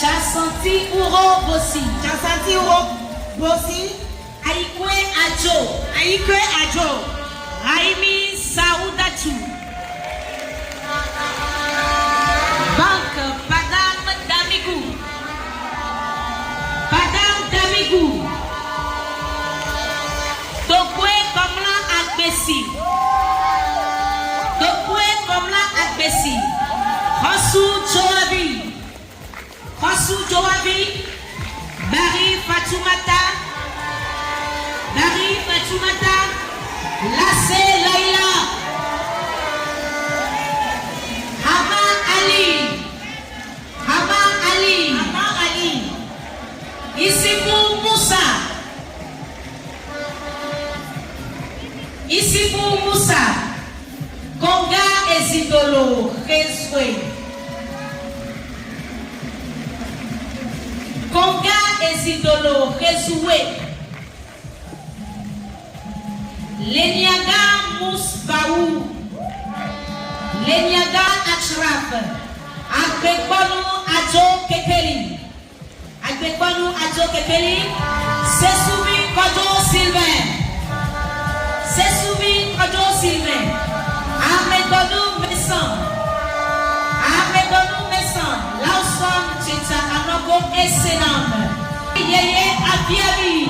T'as senti Ouro Bossi. T'as senti Ouro Bossi. Aïkwe Adjo. Aïkwe Adjo. Raimi Saoudatu. Banque Padam Damigou. Padam Damigou. Tokwe Komla Akbesi. Tokwe Komla Akbesi. Khossou Joabi. Khossou Joabi. Bari Fatoumata. Bari Fatoumata. Lassé Laïla. Hama Ali. Hama Ali. Hama Ali. Isifou Moussa. Isifou Moussa. Konga Ezidolo. Rezwe. Konga Ezidolo. Rezwe. Leniaga Mousbaou. Leniaga Achraf. Agbekonu Adjo Kekeli. Agbekonu Adjo Kekeli. Sesoubi Kodo Sylvain. Sesoubi Kodo Sylvain. Ahmedou Messan. Ahmedou Messan. Lawson Tita Anoko Essenam. Yeye Abiabi.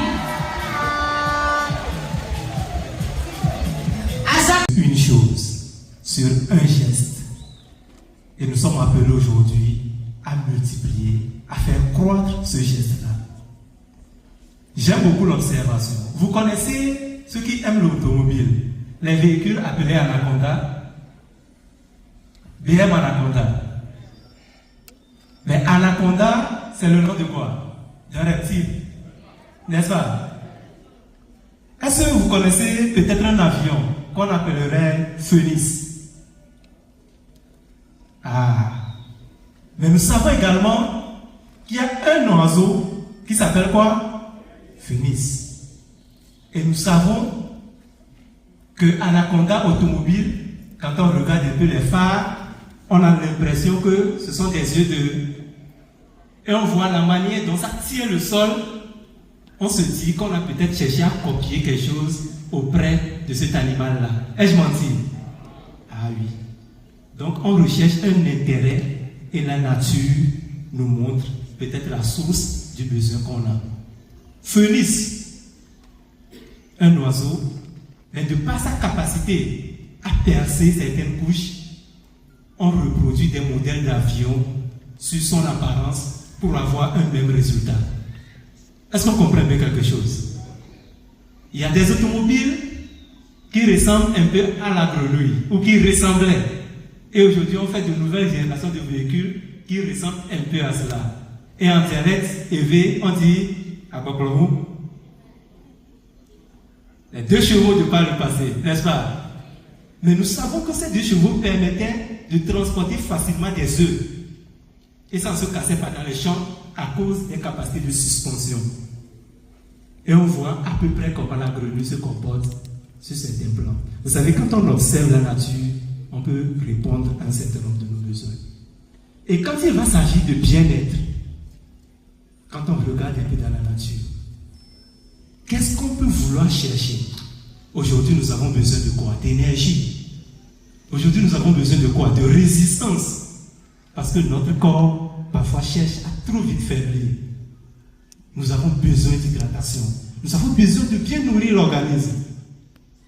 Une chose, sur un geste. Et nous sommes appelés aujourd'hui à multiplier, à faire croître ce geste-là. J'aime beaucoup l'observation. Vous connaissez ceux qui aiment l'automobile, les véhicules appelés Anaconda, BM Anaconda. Mais Anaconda, c'est le nom de quoi? D'un reptile, n'est-ce pas? Est-ce que vous connaissez peut-être un avion qu'on appellerait Phénix? Ah, mais nous savons également qu'il y a un oiseau qui s'appelle quoi? Phénix. Et nous savons que Anaconda automobile, quand on regarde un peu les phares, on a l'impression que ce sont des yeux de... Et on voit la manière dont ça tire le sol. On se dit qu'on a peut-être cherché à copier quelque chose auprès de cet animal-là. Ai-je menti? Ah oui. Donc on recherche un intérêt et la nature nous montre peut-être la source du besoin qu'on a. Phénix, un oiseau, mais de par sa capacité à percer certaines couches, on reproduit des modèles d'avions sur son apparence pour avoir un même résultat. Est-ce qu'on comprend bien quelque chose? Il y a des automobiles qui ressemblent un peu à la grenouille ou qui ressemblaient. Et aujourd'hui, on fait de nouvelles générations de véhicules qui ressemblent un peu à cela. Et en dialecte élevé, on dit à Kokolomou, les 2 chevaux de par le passé, n'est-ce pas? Mais nous savons que ces 2 chevaux permettaient de transporter facilement des œufs. Et ça ne se cassait pas dans les champs à cause des capacités de suspension. Et on voit à peu près comment la grenouille se comporte sur certains plans. Vous savez, quand on observe la nature, on peut répondre à un certain nombre de nos besoins. Et quand il va s'agir de bien-être, quand on regarde un peu dans la nature, qu'est-ce qu'on peut vouloir chercher? Aujourd'hui, nous avons besoin de quoi? D'énergie. Aujourd'hui, nous avons besoin de quoi? De résistance. Parce que notre corps, parfois, cherche à trop vite faiblir. Nous avons besoin d'hydratation. Nous avons besoin de bien nourrir l'organisme.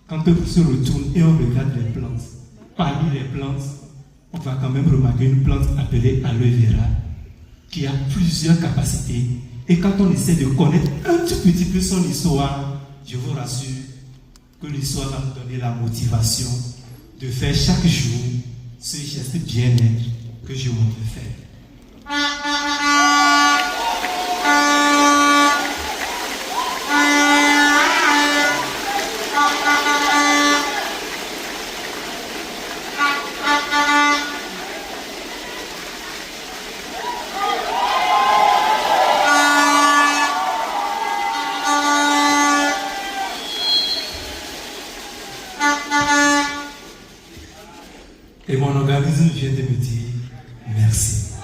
Quand on se retourne et on regarde les plantes, parmi les plantes, on va quand même remarquer une plante appelée aloe vera, qui a plusieurs capacités. Et quand on essaie de connaître un tout petit peu son histoire, je vous rassure que l'histoire va nous donner la motivation de faire chaque jour ce geste bien-être que je m'en veux faire. Et mon organisme vient de me dire merci.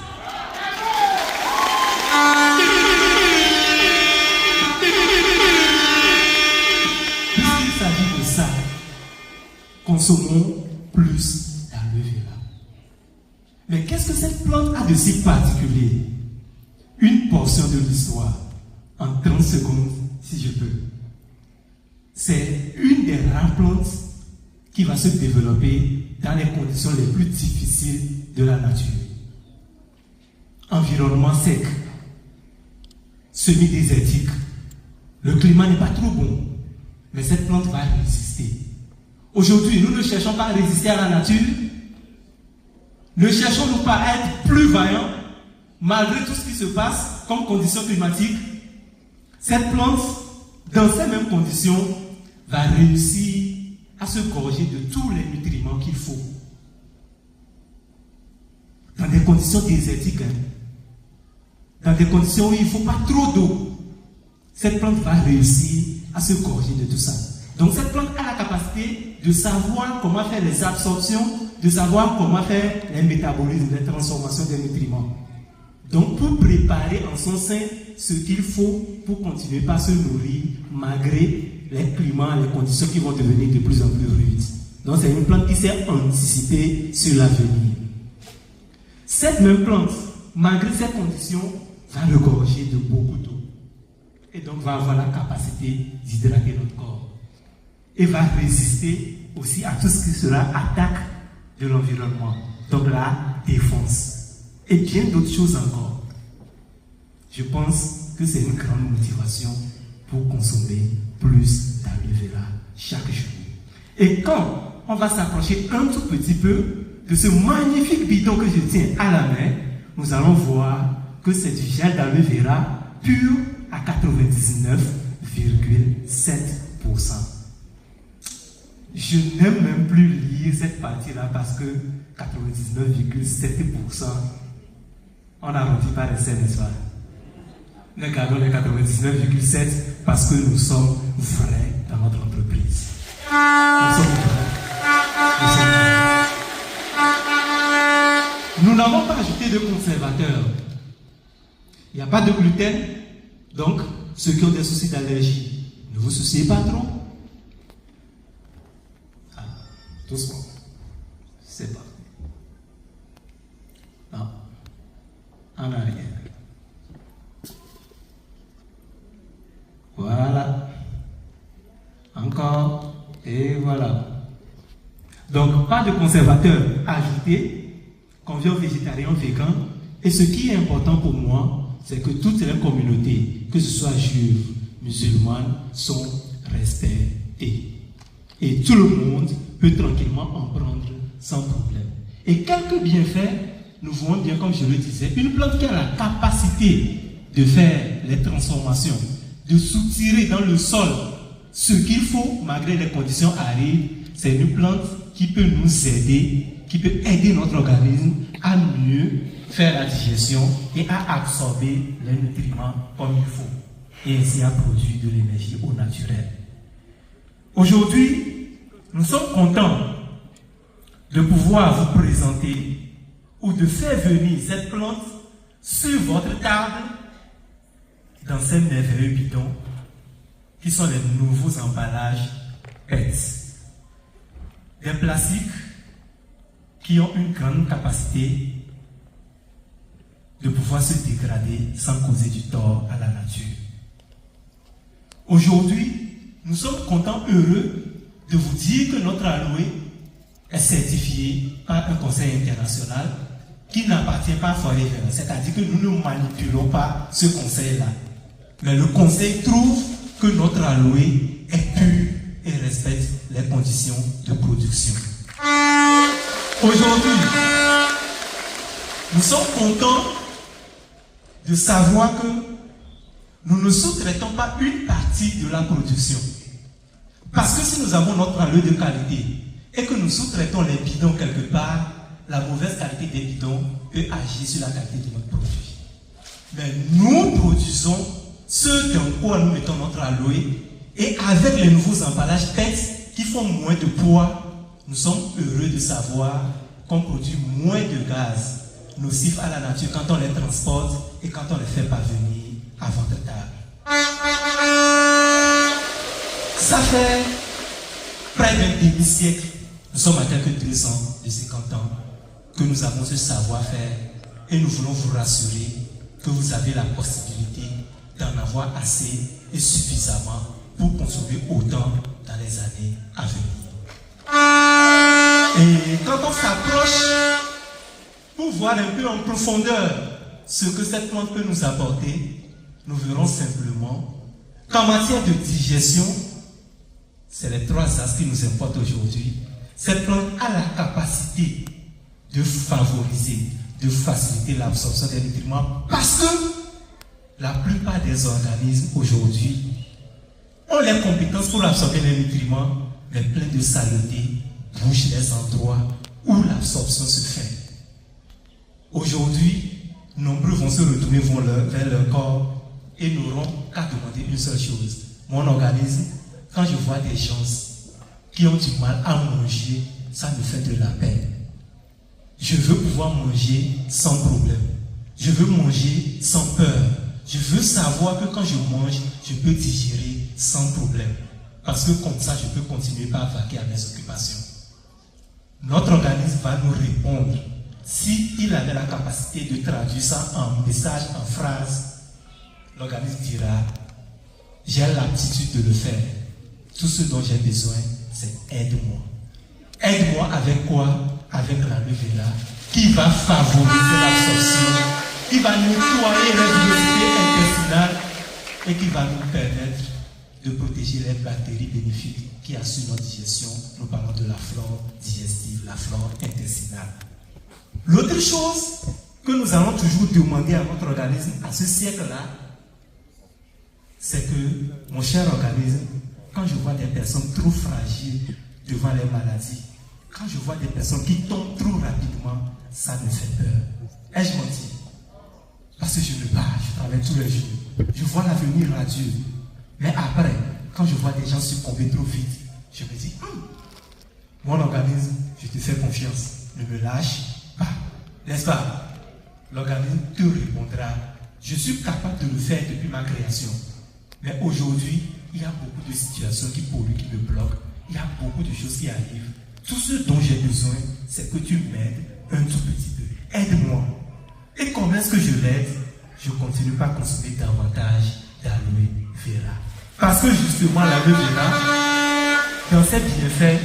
consommons plus d'aloe vera. Mais qu'est-ce que cette plante a de si particulier? Une portion de l'histoire, en 30 secondes, si je peux. C'est une des rares plantes qui va se développer dans les conditions les plus difficiles de la nature. Environnement sec, semi-désertique. Le climat n'est pas trop bon, mais cette plante va résister. Aujourd'hui, nous ne cherchons pas à résister à la nature. Ne cherchons-nous pas à être plus vaillants, malgré tout ce qui se passe comme conditions climatiques. Cette plante, dans ces mêmes conditions, va réussir à se gorger de tous les nutriments qu'il faut. Dans des conditions désertiques, dans des conditions où il ne faut pas trop d'eau, cette plante va réussir à se gorger de tout ça. Donc cette plante a la capacité de savoir comment faire les absorptions, de savoir comment faire les métabolismes, les transformations des nutriments. Donc pour préparer en son sein ce qu'il faut pour continuer par se nourrir malgré les climats, les conditions qui vont devenir de plus en plus rudes. Donc c'est une plante qui sait anticiper sur l'avenir. Cette même plante, malgré ces conditions, va regorger de beaucoup d'eau. Et donc va avoir la capacité d'hydrater notre corps. Et va résister aussi à tout ce qui sera attaque de l'environnement. Donc la défense. Et bien d'autres choses encore. Je pense que c'est une grande motivation pour consommer plus d'aloe vera chaque jour. Et quand on va s'approcher un tout petit peu de ce magnifique bidon que je tiens à la main, nous allons voir que c'est du gel d'aloe vera pur à 99,7%. Je n'aime même plus lire cette partie-là parce que 99,7%, on n'arrondit pas les scènes, n'est-ce pas? Nous gardons les 99,7% parce que nous sommes vrais dans notre entreprise. Nous sommes vrais. Nous n'avons pas ajouté de conservateurs. Il n'y a pas de gluten. Donc, ceux qui ont des soucis d'allergie, ne vous souciez pas trop. Ah, doucement. C'est parti. Non. En arrière. Voilà. Encore. Et voilà. Donc, pas de conservateur ajouté, convient aux végétariens, végans. Et ce qui est important pour moi, c'est que toutes les communautés, que ce soit juives, musulmanes, sont respectées. Et tout le monde peut tranquillement en prendre sans problème. Et quelques bienfaits, nous voyons bien, comme je le disais, une plante qui a la capacité de faire les transformations, de soutirer dans le sol ce qu'il faut malgré les conditions arides. C'est une plante qui peut nous aider, qui peut aider notre organisme à mieux faire la digestion et à absorber les nutriments comme il faut et ainsi à produire de l'énergie au naturel. Aujourd'hui, nous sommes contents de pouvoir vous présenter ou de faire venir cette plante sur votre table dans ces merveilleux bidons qui sont les nouveaux emballages PET. Des plastiques qui ont une grande capacité de pouvoir se dégrader sans causer du tort à la nature. Aujourd'hui, nous sommes contents, heureux de vous dire que notre aloe est certifié par un conseil international qui n'appartient pas à Forever. C'est-à-dire que nous ne manipulons pas ce conseil-là. Mais le conseil trouve que notre aloe est pur et respecte les conditions de production. Aujourd'hui, nous sommes contents de savoir que nous ne sous-traitons pas une partie de la production. Parce que si nous avons notre aloe de qualité et que nous sous-traitons les bidons quelque part, la mauvaise qualité des bidons peut agir sur la qualité de notre produit. Mais nous produisons ce dans quoi nous mettons notre aloe et avec les nouveaux emballages PET qui font moins de poids, nous sommes heureux de savoir qu'on produit moins de gaz nocifs à la nature quand on les transporte et quand on les fait parvenir à votre table. Ça fait près d'un demi-siècle, Nous sommes à quelques 250 ans que nous avons ce savoir-faire et nous voulons vous rassurer que vous avez la possibilité d'en avoir assez et suffisamment pour consommer autant dans les années à venir. Et quand on s'approche pour voir un peu en profondeur ce que cette plante peut nous apporter, nous verrons simplement qu'en matière de digestion, c'est les 3 axes qui nous importent aujourd'hui. Cette plante a la capacité de favoriser, de faciliter l'absorption des nutriments parce que la plupart des organismes aujourd'hui ont les compétences pour absorber les nutriments, mais plein de saleté bouchent les endroits où l'absorption se fait. Aujourd'hui, nombreux vont se retourner vers leur corps et n'auront qu'à demander une seule chose. Mon organisme, quand je vois des gens qui ont du mal à manger, ça me fait de la peine. Je veux pouvoir manger sans problème. Je veux manger sans peur. Je veux savoir que quand je mange, je peux digérer sans problème. Parce que comme ça, je peux continuer par vaquer à mes occupations. Notre organisme va nous répondre. S'il avait la capacité de traduire ça en message, en phrase, l'organisme dira, j'ai l'aptitude de le faire. Tout ce dont j'ai besoin, c'est aide-moi. Aide-moi avec quoi? Avec la levée là, qui va favoriser l'absorption, qui va nettoyer les villosités intestinales et qui va nous permettre de protéger les bactéries bénéfiques qui assurent notre digestion. Nous parlons de la flore digestive, la flore intestinale. L'autre chose que nous allons toujours demander à notre organisme à ce siècle-là, c'est que, mon cher organisme, quand je vois des personnes trop fragiles devant les maladies, quand je vois des personnes qui tombent trop rapidement, ça me fait peur. Ai-je menti? Parce que je me bats, je travaille tous les jours. Je vois l'avenir radieux. Mais après, quand je vois des gens succomber trop vite, je me dis, mon organisme, je te fais confiance. Ne me lâche pas. N'est-ce pas? L'organisme te répondra. Je suis capable de le faire depuis ma création. Mais aujourd'hui, il y a beaucoup de situations qui polluent, qui me bloquent. Il y a beaucoup de choses qui arrivent. Tout ce dont j'ai besoin, c'est que tu m'aides un tout petit peu. Aide-moi. Et comment est-ce que je l'aide? Je continue pas à consommer davantage d'aloe vera. Parce que justement, l'aloe vera, dans ses bienfaits,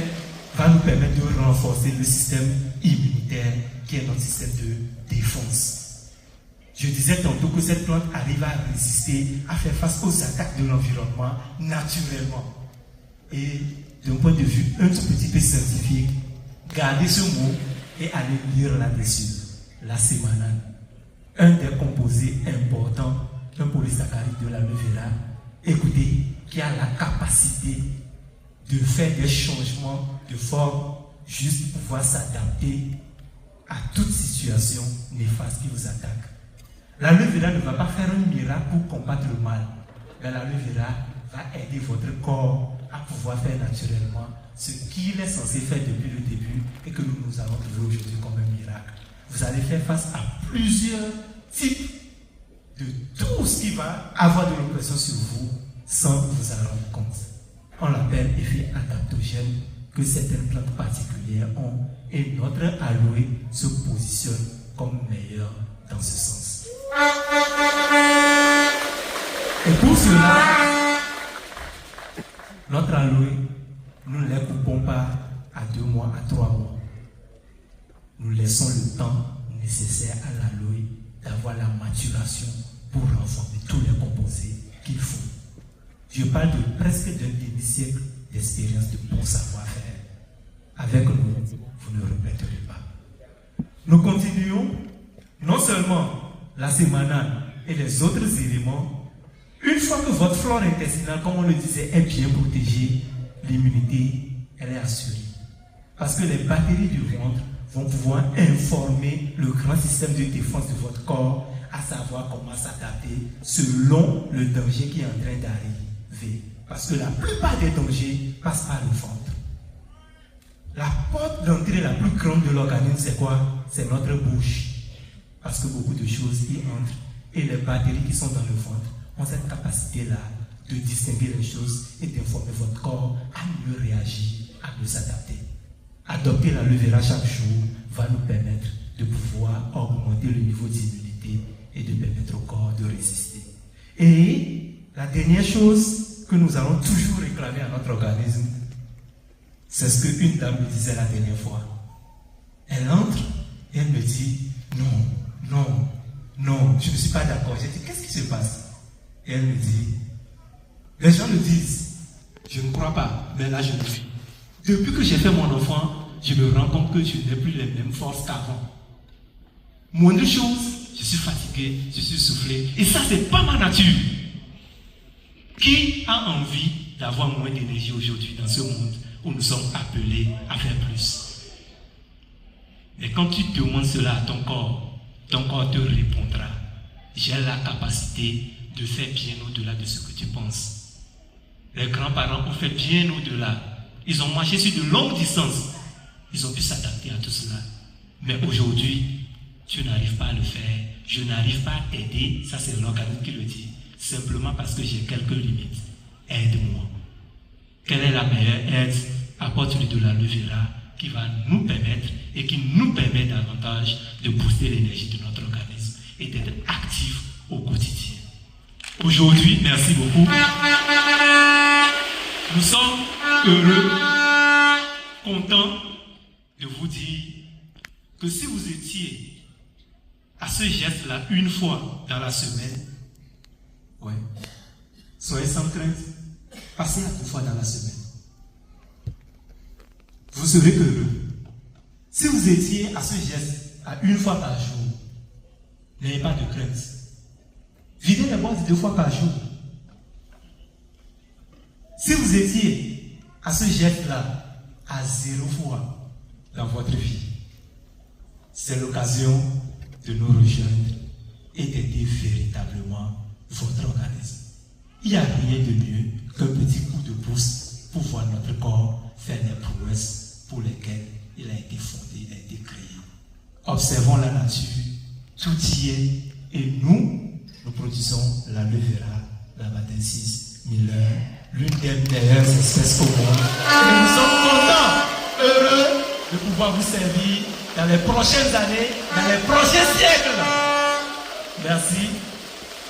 va nous permettre de renforcer le système immunitaire qui est notre système de défense. Je disais tantôt que cette plante arrive à résister, à faire face aux attaques de l'environnement naturellement. Et d'un point de vue un tout petit peu scientifique, gardez ce mot et allez lire là-dessus. La sémanane, un des composés importants, un polysaccharide de l'aloe vera, écoutez, qui a la capacité de faire des changements de forme juste pour pouvoir s'adapter à toute situation néfaste qui vous attaque. L'aloe vera ne va pas faire un miracle pour combattre le mal, mais l'aloe vera va aider votre corps à pouvoir faire naturellement ce qu'il est censé faire depuis le début et que nous allons trouver aujourd'hui comme un miracle. Vous allez faire face à plusieurs types de tout ce qui va avoir de l'oppression sur vous sans vous en rendre compte. On l'appelle effet adaptogène que certaines plantes particulières ont et notre aloe se positionne comme meilleur dans ce sens. Et pour cela, notre aloe, nous ne les coupons pas à 2 mois, à 3 mois. Nous laissons le temps nécessaire à l'aloe d'avoir la maturation pour renforcer tous les composés qu'il faut. Je parle de presque d'un demi-siècle d'expérience de bon savoir-faire. Avec nous, vous ne regretterez pas. Nous continuons non seulement la sémanane et les autres éléments. Une fois que votre flore intestinale, comme on le disait, est bien protégée, l'immunité, elle est assurée. Parce que les bactéries du ventre vont pouvoir informer le grand système de défense de votre corps à savoir comment s'adapter selon le danger qui est en train d'arriver. Parce que la plupart des dangers passent par le ventre. La porte d'entrée la plus grande de l'organisme, c'est quoi? C'est notre bouche. Parce que beaucoup de choses y entrent. Et les bactéries qui sont dans le ventre ont cette capacité-là de distinguer les choses et d'informer votre corps à mieux réagir, à mieux s'adapter. adopter la levera chaque jour va nous permettre de pouvoir augmenter le niveau d'immunité et de permettre au corps de résister. Et la dernière chose que nous allons toujours réclamer à notre organisme, c'est ce qu'une dame me disait la dernière fois. Elle entre et elle me dit non, je ne suis pas d'accord. J'ai dit, qu'est-ce qui se passe? Et elle me dit, les gens le disent, je ne crois pas, mais là je le vis. Depuis que j'ai fait mon enfant, je me rends compte que je n'ai plus les mêmes forces qu'avant. Moindre chose, je suis fatigué, je suis soufflé. Et ça, c'est pas ma nature. Qui a envie d'avoir moins d'énergie aujourd'hui dans ce monde où nous sommes appelés à faire plus? Mais quand tu demandes cela à ton corps te répondra. J'ai la capacité de faire bien au-delà de ce que tu penses. Les grands-parents ont fait bien au-delà. Ils ont marché sur de longues distances. Ils ont pu s'adapter à tout cela. Mais aujourd'hui, tu n'arrives pas à le faire. Je n'arrive pas à t'aider. Ça, c'est l'organisme qui le dit. Simplement parce que j'ai quelques limites. Aide-moi. Quelle est la meilleure aide? Apporte-lui de la levera qui va nous permettre et qui nous permet davantage de booster l'énergie de notre organisme et d'être actif au quotidien. Aujourd'hui, merci beaucoup. Nous sommes heureux, contents de vous dire que si vous étiez à ce geste-là une fois dans la semaine, soyez sans crainte, passez à 2 fois dans la semaine. Vous serez heureux. Si vous étiez à ce geste à 1 fois par jour, n'ayez pas de crainte. Videz les boîtes 2 fois par jour. Si vous étiez à ce geste-là à 0 fois dans votre vie, c'est l'occasion de nous rejoindre et d'aider véritablement votre organisme. Il n'y a rien de mieux qu'un petit coup de pouce pour voir notre corps faire des prouesses pour lesquelles il a été fondé, il a été créé. Observons la nature, tout y est, et nous produisons la levera, la Batensis Miller, l'une des meilleures espèces au monde. Et nous sommes contents, heureux de pouvoir vous servir dans les prochaines années, dans les prochains siècles. Merci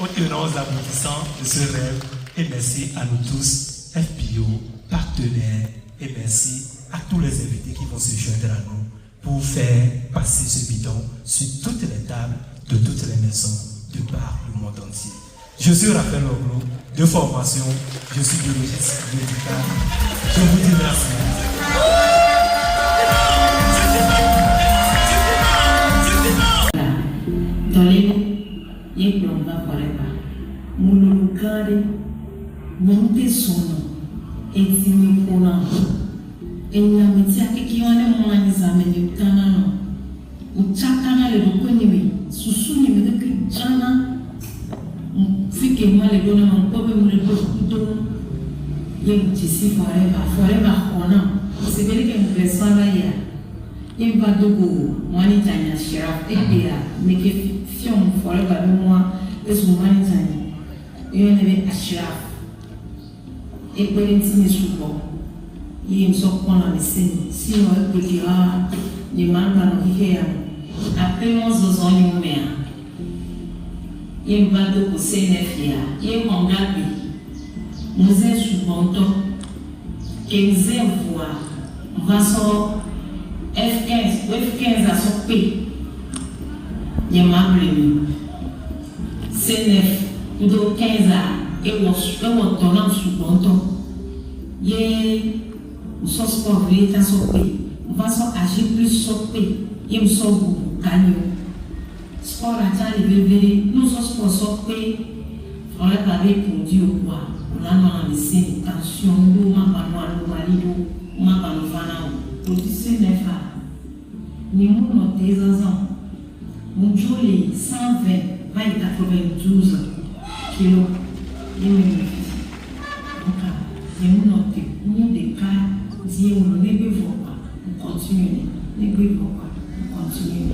aux tenants aboutissants de ce rêve et merci à nous tous, FBO, partenaires, et merci à tous les invités qui vont se joindre à nous pour faire passer ce bidon sur toutes les tables de toutes les maisons de par le monde entier. Je suis Raphaël Oglo, de formation, je suis biologiste médical. Je vous dis merci. Enyamitia kikione mwanyiza menyukana no uchakana le dokoniwe susuni medeki jana fike male dona mankobe mule dokudo ye mtisi forever ona sibeli ke mpresala ya imba dogo mwani tanya shiraf ebia meke fion forever no mwa esu mwani tanya yene be ashraf ekperenti ni subo il me sort prendre la médecine. Si on peut dire, les mains dans le hiver, après on se sent une mère. Il va de pousser les filles. Il m'en garde. Nous sommes souvent qu'ils aient voir. On va sur F15 à son pays. Il m'a appelé. C'est 9 ou de 15 ans. Et on se retourne souvent. Il nous sommes sport dans son pays. On va agir plus sur le pays. Et nous sommes gagnants. Sport à les bébés, nous sommes sport sur le pays. On a parlé pour Dieu au bois. On a dans la médecine, tension, on a parlé de marido, on a parlé de fanao. Pour 19 ans, nous avons des ans. Mon joli 120, 92 kilos. Et nous avons des cas. Si on ne peut pas, on continue. Ne peut pas, on continue.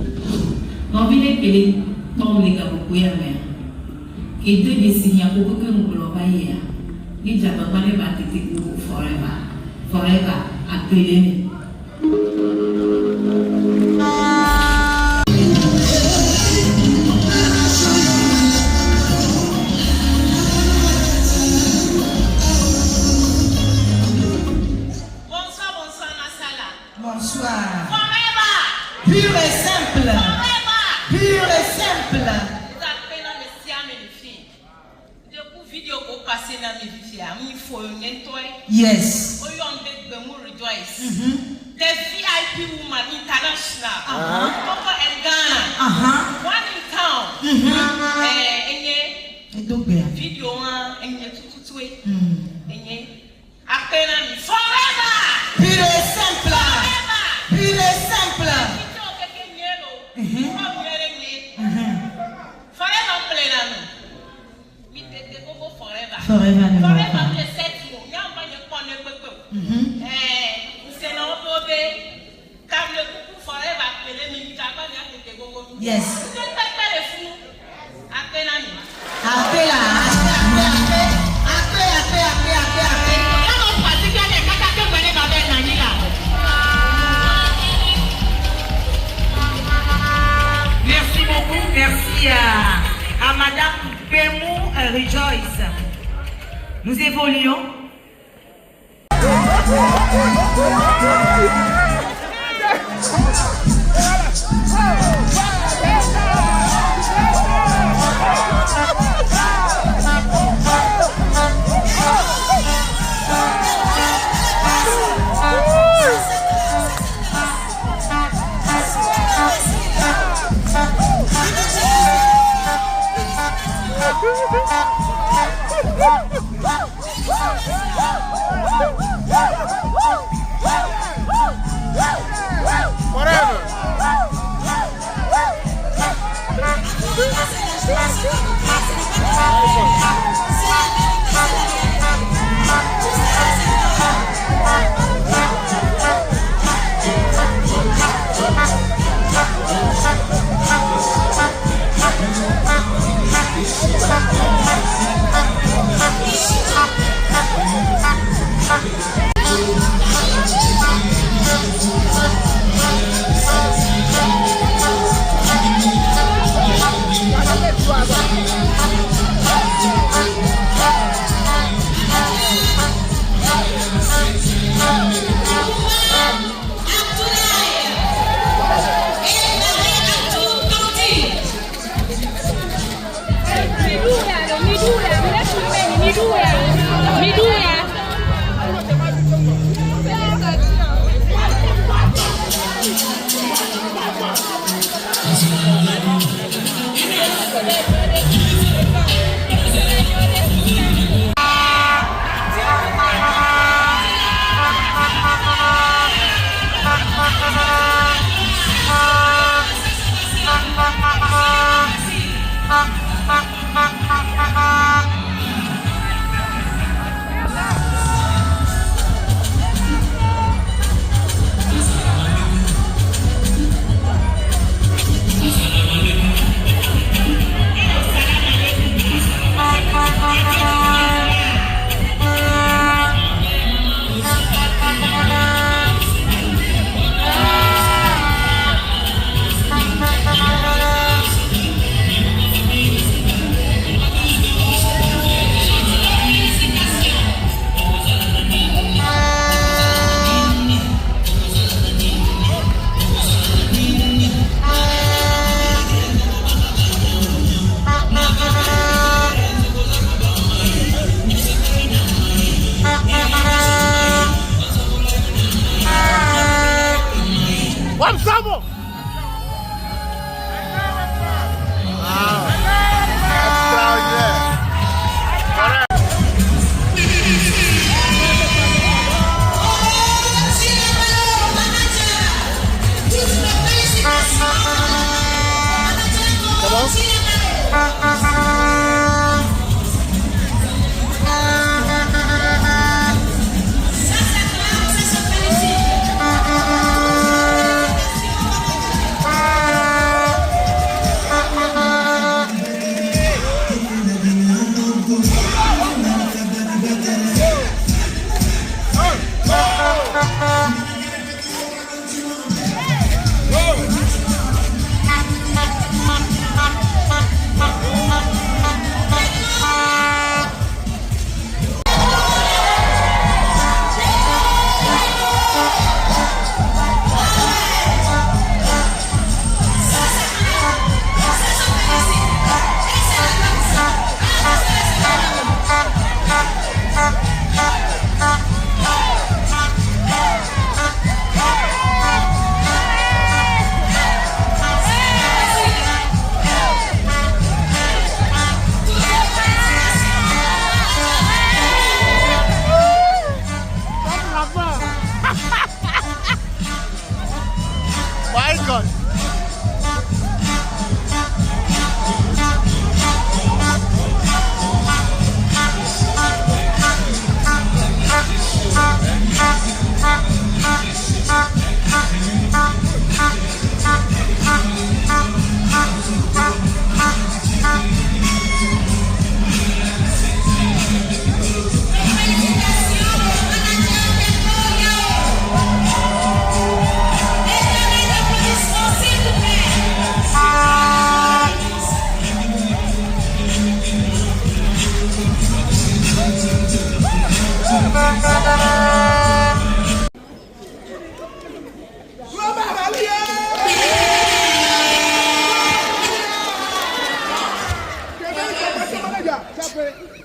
On vit les pays, on les gars, beaucoup y a mer. Et deux décennies, beaucoup que nous voulons pas y aller. Les gens ne peuvent pas les battre forever, forever, appelez-les. Yes. Rejoice. The VIP woman international. Coco and Ghana. One in town. Video one and tututue. Apena forever. Pure simple. Pure simple. Forever play we take the go forever. Forever. Forever the set you. Yamba you pon the forever. Yes. Merci beaucoup, merci à Madame Bemou Rejoice. Nous évoluons.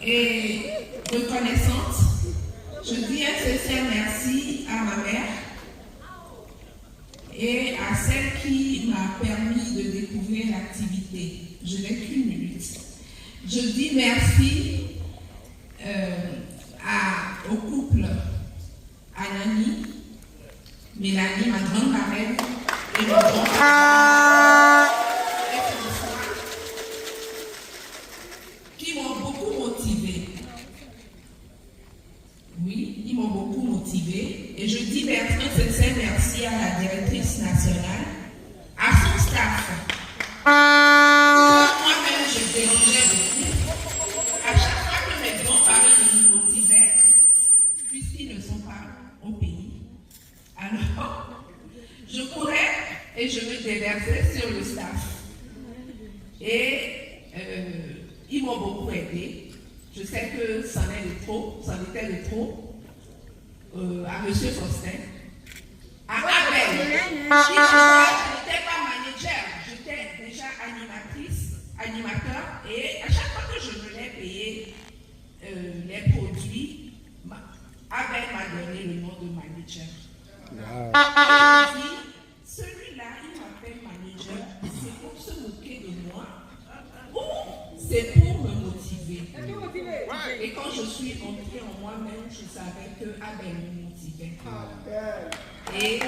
et reconnaissante. Je dis un sincère merci à ma mère et à celle qui m'a permis de découvrir l'activité. Je n'ai qu'une minute. Je dis merci au couple Anani, Mélanie, ma grande marraine, et mon grand-père, qui m'ont beaucoup motivée. Oui, ils m'ont beaucoup motivée. Et je dis un sincère merci à la directrice nationale, à son staff. Moi-même, je dérangeais beaucoup. À chaque fois que mes grands-parents me motivaient, puisqu'ils ne sont pas au pays, alors je courais et je me déversais sur le staff. Et ils m'ont beaucoup aidé. Je sais que c'en était de trop, à M. Faustin, à Abel, qui n'était pas manager, j'étais déjà animateur, et à chaque fois que je venais payer les produits, Abel m'a donné le nom de manager. Je dis, celui-là, il m'appelle manager, c'est pour se moquer de moi, ou c'est pour me motiver. Et quand je suis entrée en moi-même, je savais que Abel me motivait. Et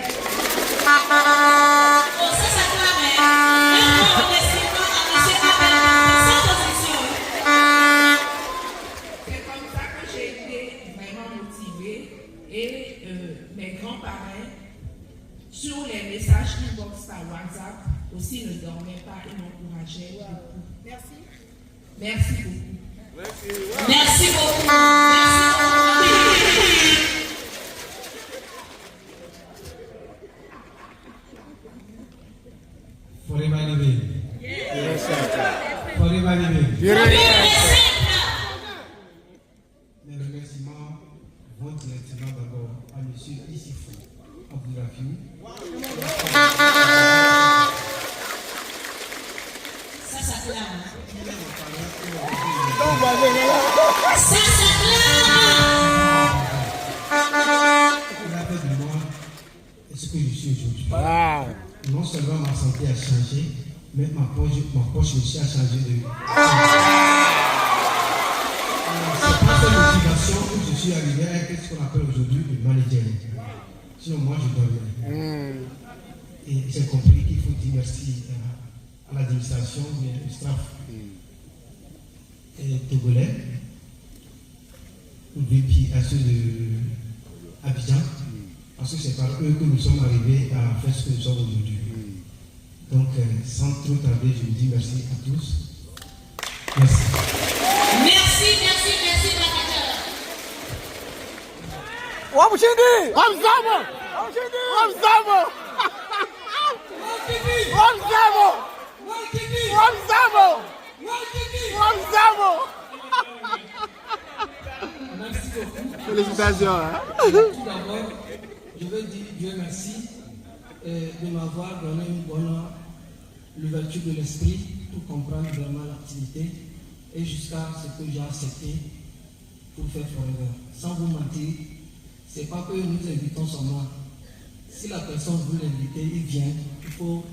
c'est comme ça que j'ai été vraiment motivée. Et mes grands-parents, sur les messages inbox par WhatsApp, aussi ne dormaient pas et m'encourageaient beaucoup. Merci. Merci beaucoup. Merci beaucoup. Forever living. Forever living. Mes remerciements vont directement d'abord à M. Issifou Abdoulafiou. Ça s'acclame. Ça il a fait de moi ce que je suis aujourd'hui. Non seulement ma santé a changé, mais ma poche aussi a changé de. C'est par cette motivation que je suis arrivé à ce qu'on appelle aujourd'hui le manager. Sinon, moi, je dormais. Et j'ai compris qu'il faut dire merci à l'administration, au staff togolais, et puis à ceux de Abidjan, parce que c'est par eux que nous sommes arrivés à faire ce que nous sommes aujourd'hui. Donc, sans trop tarder, je vous dis merci à tous. Merci. Merci, manager. Wamshindi! Félicitations. Tout d'abord, je veux dire Dieu merci de m'avoir donné une bonne ouverture de l'esprit pour comprendre vraiment l'activité et jusqu'à ce que j'ai accepté pour faire Forever. Sans vous mentir, c'est pas que nous invitons seulement. Si la personne veut l'inviter, il vient. Il faut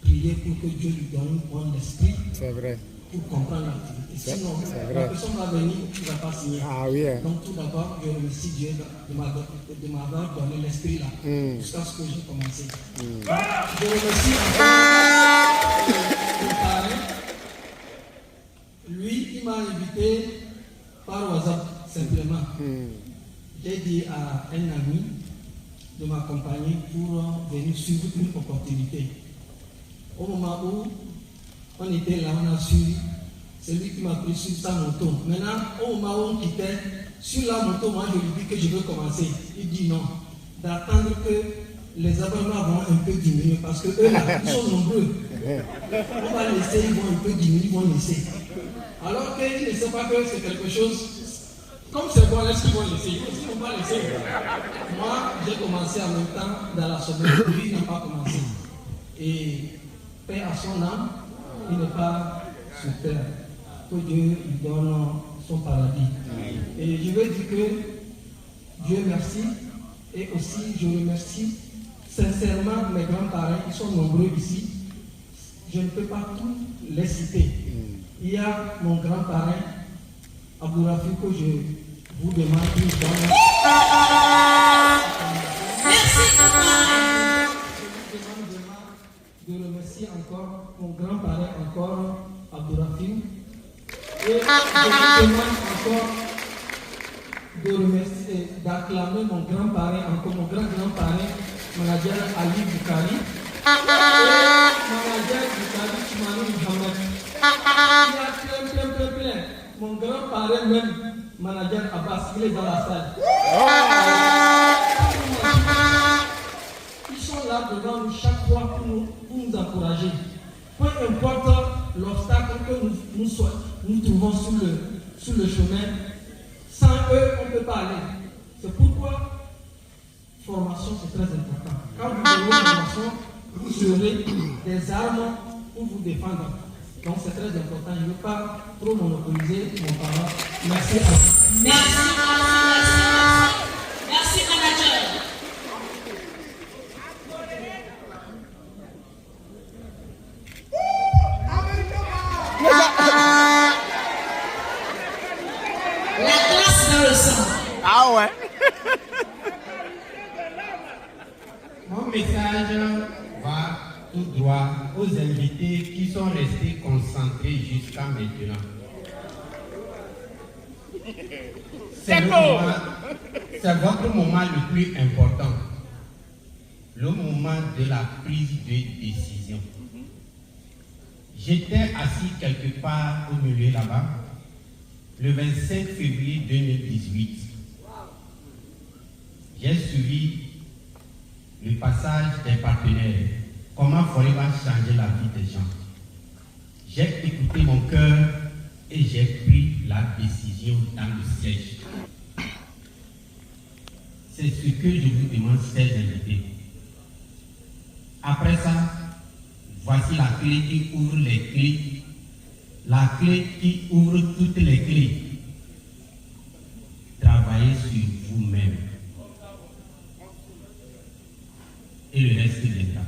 prier pour que Dieu lui donne un bon esprit. C'est vrai. Pour comprendre l'activité. Sinon, la personne va venir, il ne va pas signer. Ah oui. Donc tout d'abord, je remercie Dieu de m'avoir donné l'esprit là, jusqu'à ce que j'ai commencé. Je remercie encore mon parrain. Lui, il m'a invité par WhatsApp simplement. J'ai dit à un ami de m'accompagner pour venir suivre une opportunité. Au moment où on était là, on a suivi, c'est lui qui m'a pris sur sa moto. Maintenant, au moment où on quittait, sur la moto, moi je lui dis que je veux commencer. Il dit non, d'attendre que les abonnements vont un peu diminuer parce que eux là, ils sont nombreux. On va laisser, ils vont un peu diminuer, ils vont laisser. Alors qu'ils ne savent pas que c'est quelque chose, comme c'est bon, est-ce qu'ils vont laisser? Ils ne vont pas laisser. Moi, j'ai commencé en même temps dans la semaine, lui n'a pas commencé. Et paix à son âme, il n'est pas sur terre. que Dieu lui donne son paradis. Et je veux dire que Dieu merci. Et aussi, je remercie sincèrement mes grands-parents, qui sont nombreux ici. Je ne peux pas tous les citer. Il y a mon grand-parent, Abourafi, que je vous demande de donner. Je remercie encore mon grand-parent, encore Abourafi. Et je vous demande encore de remercier, d'acclamer mon grand-parent, encore mon grand-grand-parent, manager Ali Boukari. Manager Boukari Chimani Mohamed. Il y a plein. Mon grand-parent même, manager Abbas, il est dans la salle. Ils sont là devant nous chaque fois pour nous encourager. Peu importe l'obstacle que nous trouvons sur le chemin, sans eux, on ne peut pas aller. C'est pourquoi formation, c'est très important. Quand vous avez une formation, vous aurez des armes pour vous défendre. Donc c'est très important. Je ne veux pas trop monopoliser mon parent. Merci à vous. Merci, manager. La classe dans le sang. Ah ouais. Mon message va tout droit aux invités qui sont restés concentrés jusqu'à maintenant. C'est votre moment le plus important. Le moment de la prise de décision. J'étais assis quelque part au milieu là-bas, le 25 février 2018. J'ai suivi le passage des partenaires, comment Forêt va changer la vie des gens. J'ai écouté mon cœur et j'ai pris la décision dans le siège. C'est ce que je vous demande, chers invités. Après ça, voici la clé qui ouvre les clés, la clé qui ouvre toutes les clés. Travaillez sur vous-même. Et le reste viendra.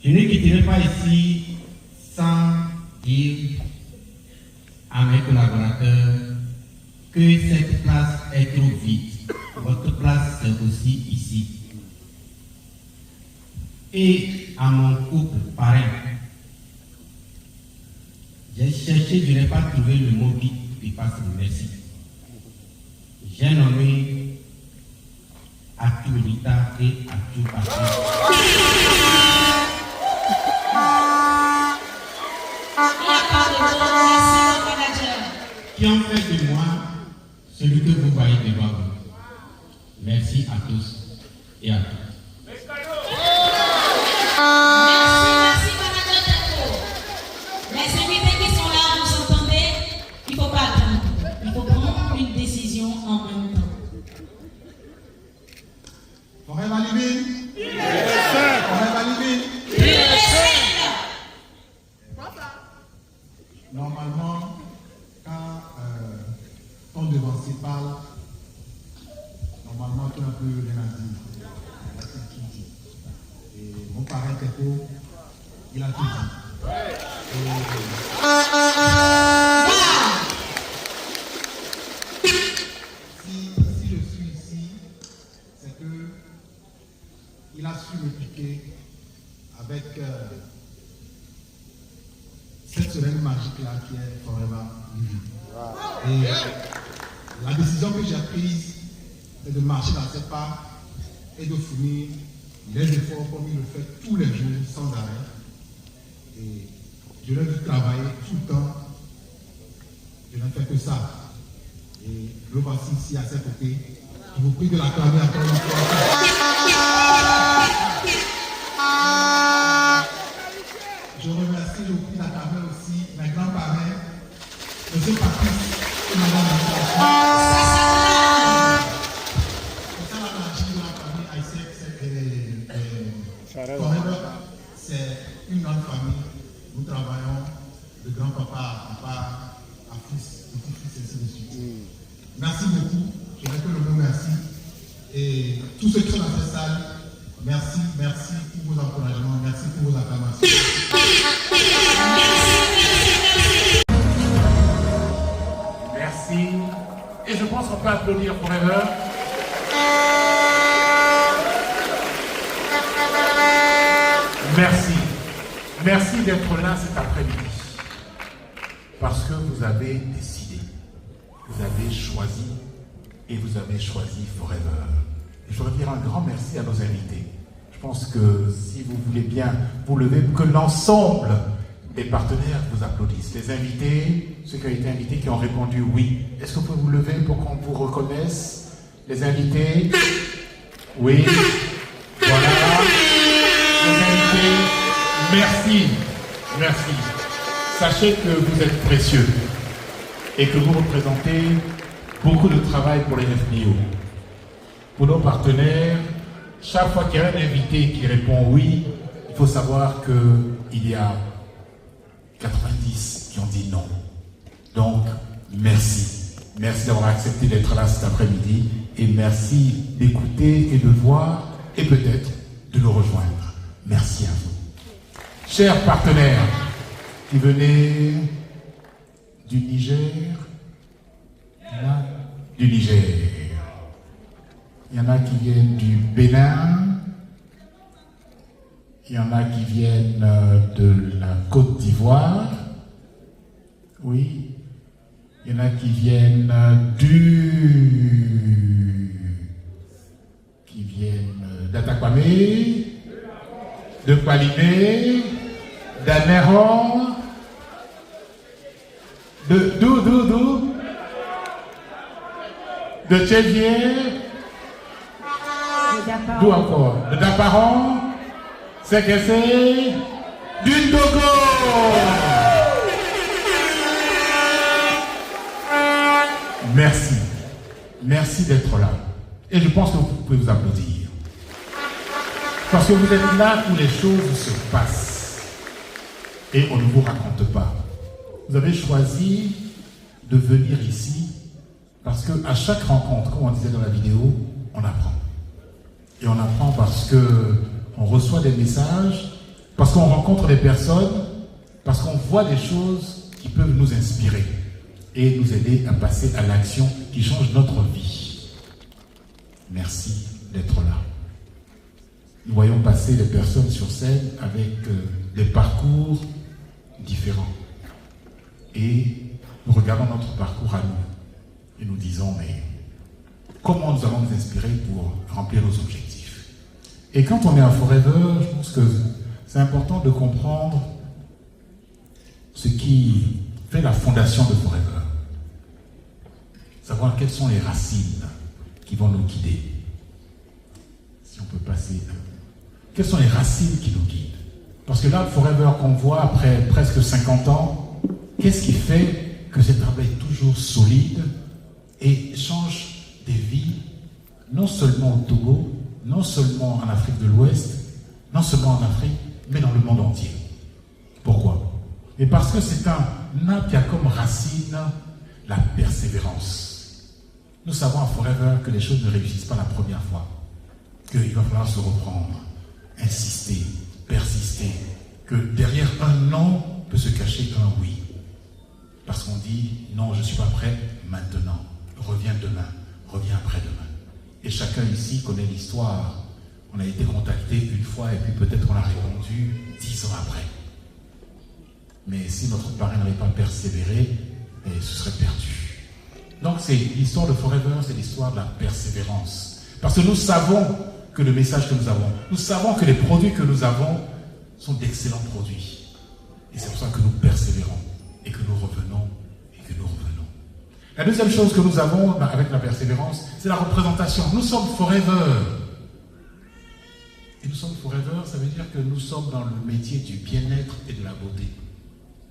Je ne quitterai pas ici sans dire à mes collaborateurs que cette place est trop vide. Votre place est aussi ici. Et à mon couple parrain, j'ai cherché, je n'ai pas trouvé le mot qui dépasse le merci. J'ai nommé Aturita et Atupati. Qui ont fait de moi celui que vous voyez devant vous. Merci à tous et à toutes. Merci, Madame Tato. Les invités qui sont là, vous entendez? Il ne faut pas attendre. Il faut prendre une décision en même temps. Forêt validée. Forêt validée. Normalement, quand ton devancier parle, normalement tu n'as plus rien à dire. Il a tout dit. Et mon parrain Tepo, il a tout dit. Si je suis ici, c'est que il a su me piquer avec cette semaine magique-là qui est Forever Living. Et la décision que j'ai prise, c'est de marcher dans cette pas et de fournir les efforts comme il le fait tous les jours sans arrêt. Et je l'ai dû travailler tout le temps. Je n'ai fait que ça. Et le voici ici à ses côtés. Je vous prie de l'acclamer encore une fois. Je remercie, je vous prie d'acclamer aussi mes grands-parents, M. Patrice et Mme c'est une grande famille. Nous travaillons de grand-papa à papa, à fils, petit-fils, et ainsi de suite. Merci beaucoup. Je n'ai que le mot merci. Et tous ceux qui sont dans cette salle, merci pour vos encouragements, merci pour vos acclamations. Merci. Et je pense qu'on peut applaudir Forever. Merci. Merci d'être là cet après-midi. Parce que vous avez décidé, vous avez choisi, et vous avez choisi Forever. Je voudrais dire un grand merci à nos invités. Je pense que si vous voulez bien vous lever, que l'ensemble des partenaires vous applaudissent. Les invités, ceux qui ont été invités, qui ont répondu oui. Est-ce que vous pouvez vous lever pour qu'on vous reconnaisse? Les invités? Oui. Voilà. Les invités, merci. Merci. Sachez que vous êtes précieux et que vous représentez beaucoup de travail pour les FBO. Pour nos partenaires, chaque fois qu'il y a un invité qui répond oui, il faut savoir qu'il y a 90 qui ont dit non. Donc, merci. Merci d'avoir accepté d'être là cet après-midi et merci d'écouter et de voir et peut-être de nous rejoindre. Merci à vous. Chers partenaires qui venez du Niger, il y en a qui viennent du Bénin, il y en a qui viennent de la Côte d'Ivoire, oui, il y en a qui viennent d'Atakwame, de Palimé, d'Anéron, de Tchévier, d'où encore? De Daparon, c'est que c'est du Togo. Merci. Merci d'être là. Et je pense que vous pouvez vous applaudir. Parce que vous êtes là où les choses se passent. Et on ne vous raconte pas. Vous avez choisi de venir ici parce qu'à chaque rencontre, comme on disait dans la vidéo, on apprend. Et on apprend parce qu'on reçoit des messages, parce qu'on rencontre des personnes, parce qu'on voit des choses qui peuvent nous inspirer et nous aider à passer à l'action qui change notre vie. Merci d'être là. Nous voyons passer des personnes sur scène avec des parcours différents. Et nous regardons notre parcours à nous et nous disons, mais comment nous allons nous inspirer pour remplir nos objectifs? Et quand on est à Forever, je pense que c'est important de comprendre ce qui fait la fondation de Forever. Savoir quelles sont les racines qui vont nous guider. Si on peut passer... Quelles sont les racines qui nous guident? Parce que là, Forever qu'on voit après presque 50 ans, qu'est-ce qui fait que cette arbre est toujours solide et change des vies, non seulement au Togo, non seulement en Afrique de l'Ouest, non seulement en Afrique, mais dans le monde entier? Pourquoi? Et parce que c'est un arbre qui a comme racine la persévérance. Nous savons à Forever que les choses ne réussissent pas la première fois, qu'il va falloir se reprendre, insister, persister, que derrière un non peut se cacher un oui. Parce qu'on dit, non, je ne suis pas prêt maintenant, reviens demain, reviens après-demain. Et chacun ici connaît l'histoire. On a été contacté une fois et puis peut-être on a répondu 10 ans après. Mais si notre parrain n'avait pas persévéré, ce serait perdu. Donc c'est l'histoire de Forever, c'est l'histoire de la persévérance. Parce que nous savons que le message que nous avons, nous savons que les produits que nous avons sont d'excellents produits. Et c'est pour ça que nous persévérons et que nous revenons et que nous revenons. La deuxième chose que nous avons avec la persévérance, c'est la représentation. Nous sommes Forever. Et nous sommes Forever, ça veut dire que nous sommes dans le métier du bien-être et de la beauté.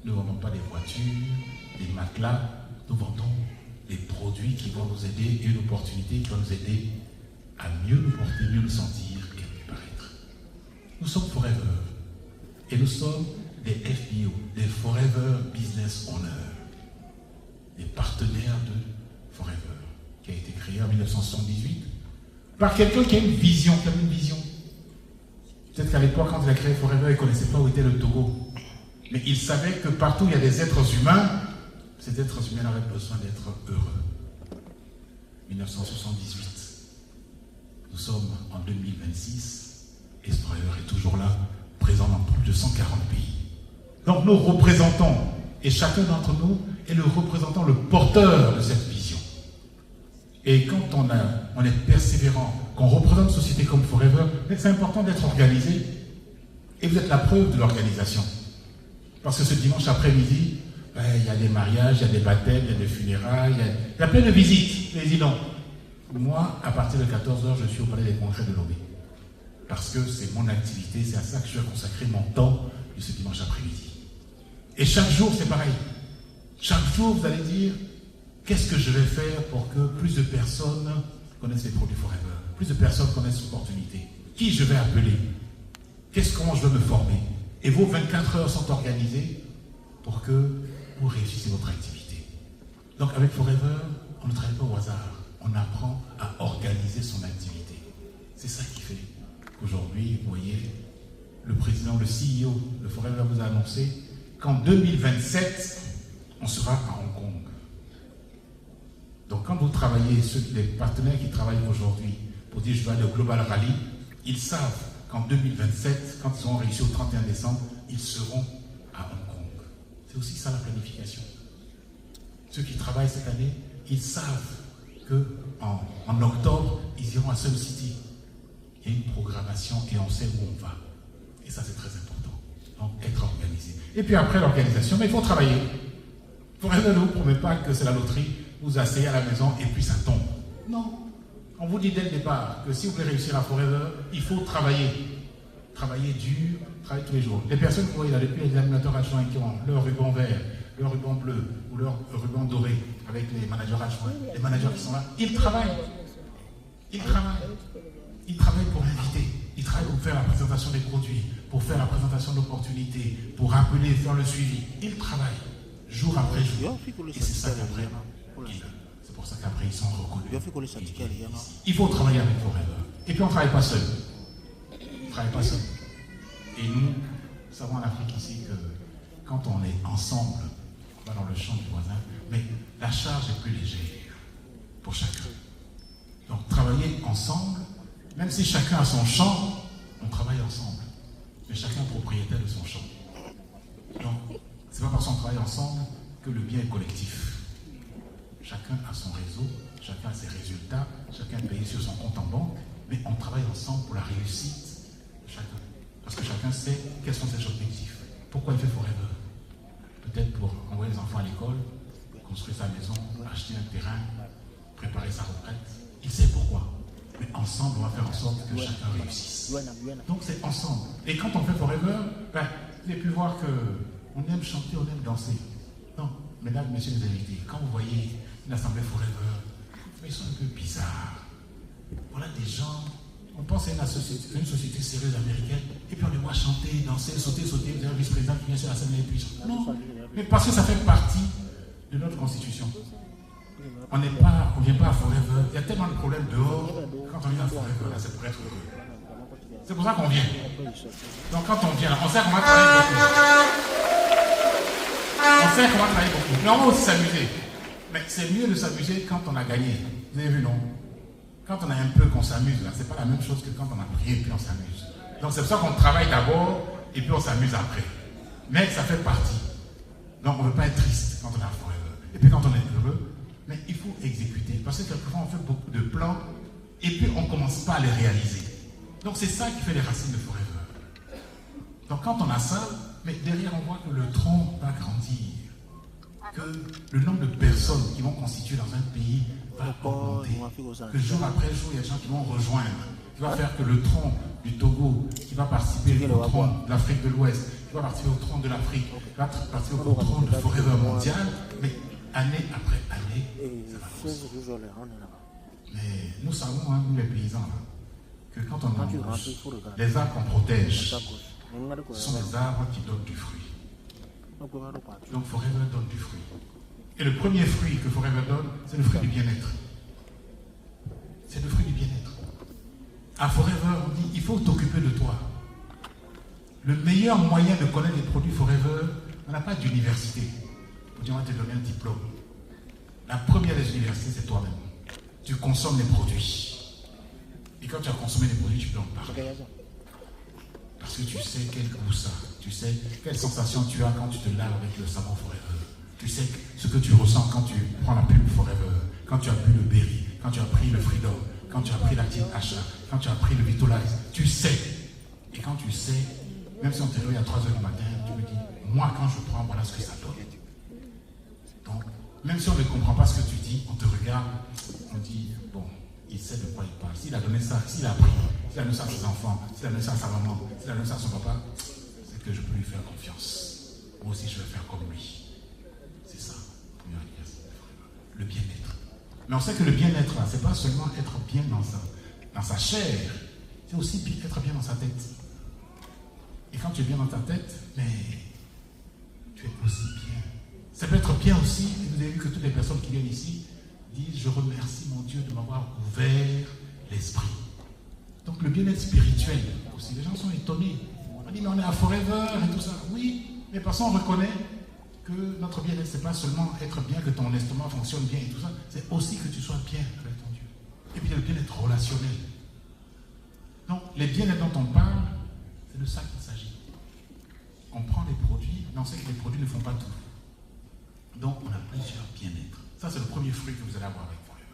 Nous ne vendons pas des voitures, des matelas, nous vendons des produits qui vont nous aider et une opportunité qui va nous aider à mieux nous porter, mieux nous sentir et mieux paraître. Nous sommes Forever. Et nous sommes des FBO, Business Owner, les partenaires de Forever, qui a été créé en 1978 par quelqu'un qui a une vision, Peut-être qu'à l'époque, quand il a créé Forever, il ne connaissait pas où était le Togo. Mais il savait que partout où il y a des êtres humains, ces êtres humains avaient besoin d'être heureux. 1978. Nous sommes en 2026 et Forever est toujours là, présent dans plus de 140 pays. Donc nous représentons, et chacun d'entre nous est le représentant, le porteur de cette vision. Et quand on est persévérant, qu'on représente une société comme Forever, c'est important d'être organisé. Et vous êtes la preuve de l'organisation. Parce que ce dimanche après-midi, il y a des mariages, il y a des baptêmes, il y a des funérailles, il y a plein de visites. Mais dis donc, moi, à partir de 14h, je suis au Palais des Congrès de Lomé. Parce que c'est mon activité, c'est à ça que je vais consacrer mon temps de ce dimanche après-midi. Et chaque jour, c'est pareil. Chaque jour, vous allez dire, qu'est-ce que je vais faire pour que plus de personnes connaissent les produits Forever, plus de personnes connaissent l'opportunité. Qui je vais appeler? Comment je vais me former? Et vos 24 heures sont organisées pour que vous réussissiez votre activité. Donc avec Forever, on ne travaille pas au hasard. On apprend à organiser son activité. C'est ça qui fait qu'aujourd'hui, vous voyez, le président, le CEO de Forever vous a annoncé qu'en 2027, on sera à Hong Kong. Donc quand vous travaillez, les partenaires qui travaillent aujourd'hui pour dire je vais aller au Global Rally, ils savent qu'en 2027, quand ils auront réussi au 31 décembre, ils seront à Hong Kong. C'est aussi ça la planification. Ceux qui travaillent cette année, ils savent qu'en octobre, ils iront à Sun City. Il y a une programmation et on sait où on va. Et ça, c'est très important. Donc, être organisé. Et puis après l'organisation, mais il faut travailler. Forever ne vous promet pas que c'est la loterie, vous asseyez à la maison et puis ça tombe. Non. On vous dit dès le départ que si vous voulez réussir à Forever, il faut travailler. Travailler dur, travailler tous les jours. Les personnes que vous voyez là, depuis les animateurs adjoints qui ont leur ruban vert, leur ruban bleu ou leur ruban doré avec les managers adjoints, les managers qui sont là, ils travaillent. Ils travaillent. Ils travaillent pour inviter. Ils travaillent pour faire la présentation des produits, pour faire la présentation d'opportunités, pour rappeler, faire le suivi. Ils travaillent jour après jour. Et c'est ça qu'après, c'est pour ça qu'après ils sont reconnus. Il faut travailler avec Forever. Et puis on ne travaille pas seul. On ne travaille pas seul. Et nous savons en Afrique ici que quand on est ensemble, on va dans le champ du voisin, mais la charge est plus légère pour chacun. Donc travailler ensemble, même si chacun a son champ, on travaille ensemble. Mais chacun est propriétaire de son champ. Donc, c'est pas parce qu'on travaille ensemble que le bien est collectif. Chacun a son réseau, chacun a ses résultats, chacun est payé sur son compte en banque, mais on travaille ensemble pour la réussite de chacun. Parce que chacun sait quels sont ses objectifs. Pourquoi il fait Forever? Peut-être pour envoyer les enfants à l'école, construire sa maison, acheter un terrain, préparer sa retraite. Il sait pourquoi. Mais ensemble, on va faire en sorte que chacun réussisse. Donc c'est ensemble. Et quand on fait Forever, vous avez pu voir qu'on aime chanter, on aime danser. Non, mesdames, messieurs les invités, quand vous voyez une assemblée Forever, ils sont un peu bizarres. Voilà des gens, on pense à une société sérieuse américaine, et puis on les voit chanter, danser, sauter, vous avez un vice-président qui vient sur la scène et puis non, mais parce que ça fait partie de notre constitution. On ne vient pas à Forever. Il y a tellement de problèmes dehors. Quand on vient à Forever, là, c'est pour être heureux. C'est pour ça qu'on vient. Donc quand on vient, on sait qu'on va travailler beaucoup. On sait qu'on va travailler beaucoup. Mais on va aussi s'amuser. Mais c'est mieux de s'amuser quand on a gagné. Vous avez vu, non? Quand on a un peu qu'on s'amuse, là, c'est pas la même chose que quand on a pris et puis on s'amuse. Donc c'est pour ça qu'on travaille d'abord et puis on s'amuse après. Mais ça fait partie. Donc on ne veut pas être triste quand on est à Forever. Et puis quand on est heureux, mais il faut exécuter. Parce que quelquefois, on fait beaucoup de plans et puis on ne commence pas à les réaliser. Donc, c'est ça qui fait les racines de Forever. Donc, quand on a ça, mais derrière, on voit que le tronc va grandir. Que le nombre de personnes qui vont constituer dans un pays va augmenter. Que jour après jour, il y a des gens qui vont rejoindre. Qui va faire que le tronc du Togo, qui va participer au tronc de l'Afrique de l'Ouest, qui va participer au tronc de l'Afrique, qui va participer au tronc de Forever mondial, mais année après année, ça va grossir. Mais nous savons, nous les paysans, que quand on embauche, les arbres qu'on protège sont des arbres qui donnent du fruit. Donc Forever donne du fruit. Et le premier fruit que Forever donne, c'est le fruit du bien-être. C'est le fruit du bien-être. À Forever, on dit, il faut t'occuper de toi. Le meilleur moyen de connaître les produits Forever, on n'a pas d'université. On dit, on va te donner un diplôme. La première des universités, c'est toi-même. Tu consommes les produits. Et quand tu as consommé les produits, tu peux en parler. Parce que tu sais quel goût ça. Tu sais quelle sensation tu as quand tu te laves avec le savon Forever. Tu sais ce que tu ressens quand tu prends la pulpe Forever. Quand tu as bu le berry. Quand tu as pris le Freedom. Quand tu as pris la petite Achat. Quand tu as pris le Vitalize. Tu sais. Et quand tu sais, même si on te réveille à 3h du matin, tu me dis, moi quand je prends, voilà ce que ça donne. Donc, même si on ne comprend pas ce que tu dis, on te regarde, on dit, bon, il sait de quoi il parle. S'il a donné ça, s'il a appris, s'il a donné ça à ses enfants, s'il a donné ça à sa maman, s'il a donné ça à son papa, c'est que je peux lui faire confiance. Moi aussi, je vais faire comme lui. C'est ça, le bien-être. Mais on sait que le bien-être, là, c'est pas seulement être bien dans sa chair, c'est aussi être bien dans sa tête. Et quand tu es bien dans ta tête, mais tu es aussi bien. Ça peut être bien aussi, et vous avez vu que toutes les personnes qui viennent ici disent, je remercie mon Dieu de m'avoir ouvert l'esprit. Donc le bien-être spirituel aussi, les gens sont étonnés. On dit, mais on est à Forever et tout ça. Oui, mais parce qu'on reconnaît que notre bien-être, c'est pas seulement être bien, que ton estomac fonctionne bien et tout ça, c'est aussi que tu sois bien avec ton Dieu. Et puis il y a le bien-être relationnel. Donc les bien-être dont on parle, c'est de ça qu'il s'agit. On prend les produits, mais on sait que les produits ne font pas tout. Donc on a plusieurs bien-être. Ça, c'est le premier fruit que vous allez avoir avec Forever.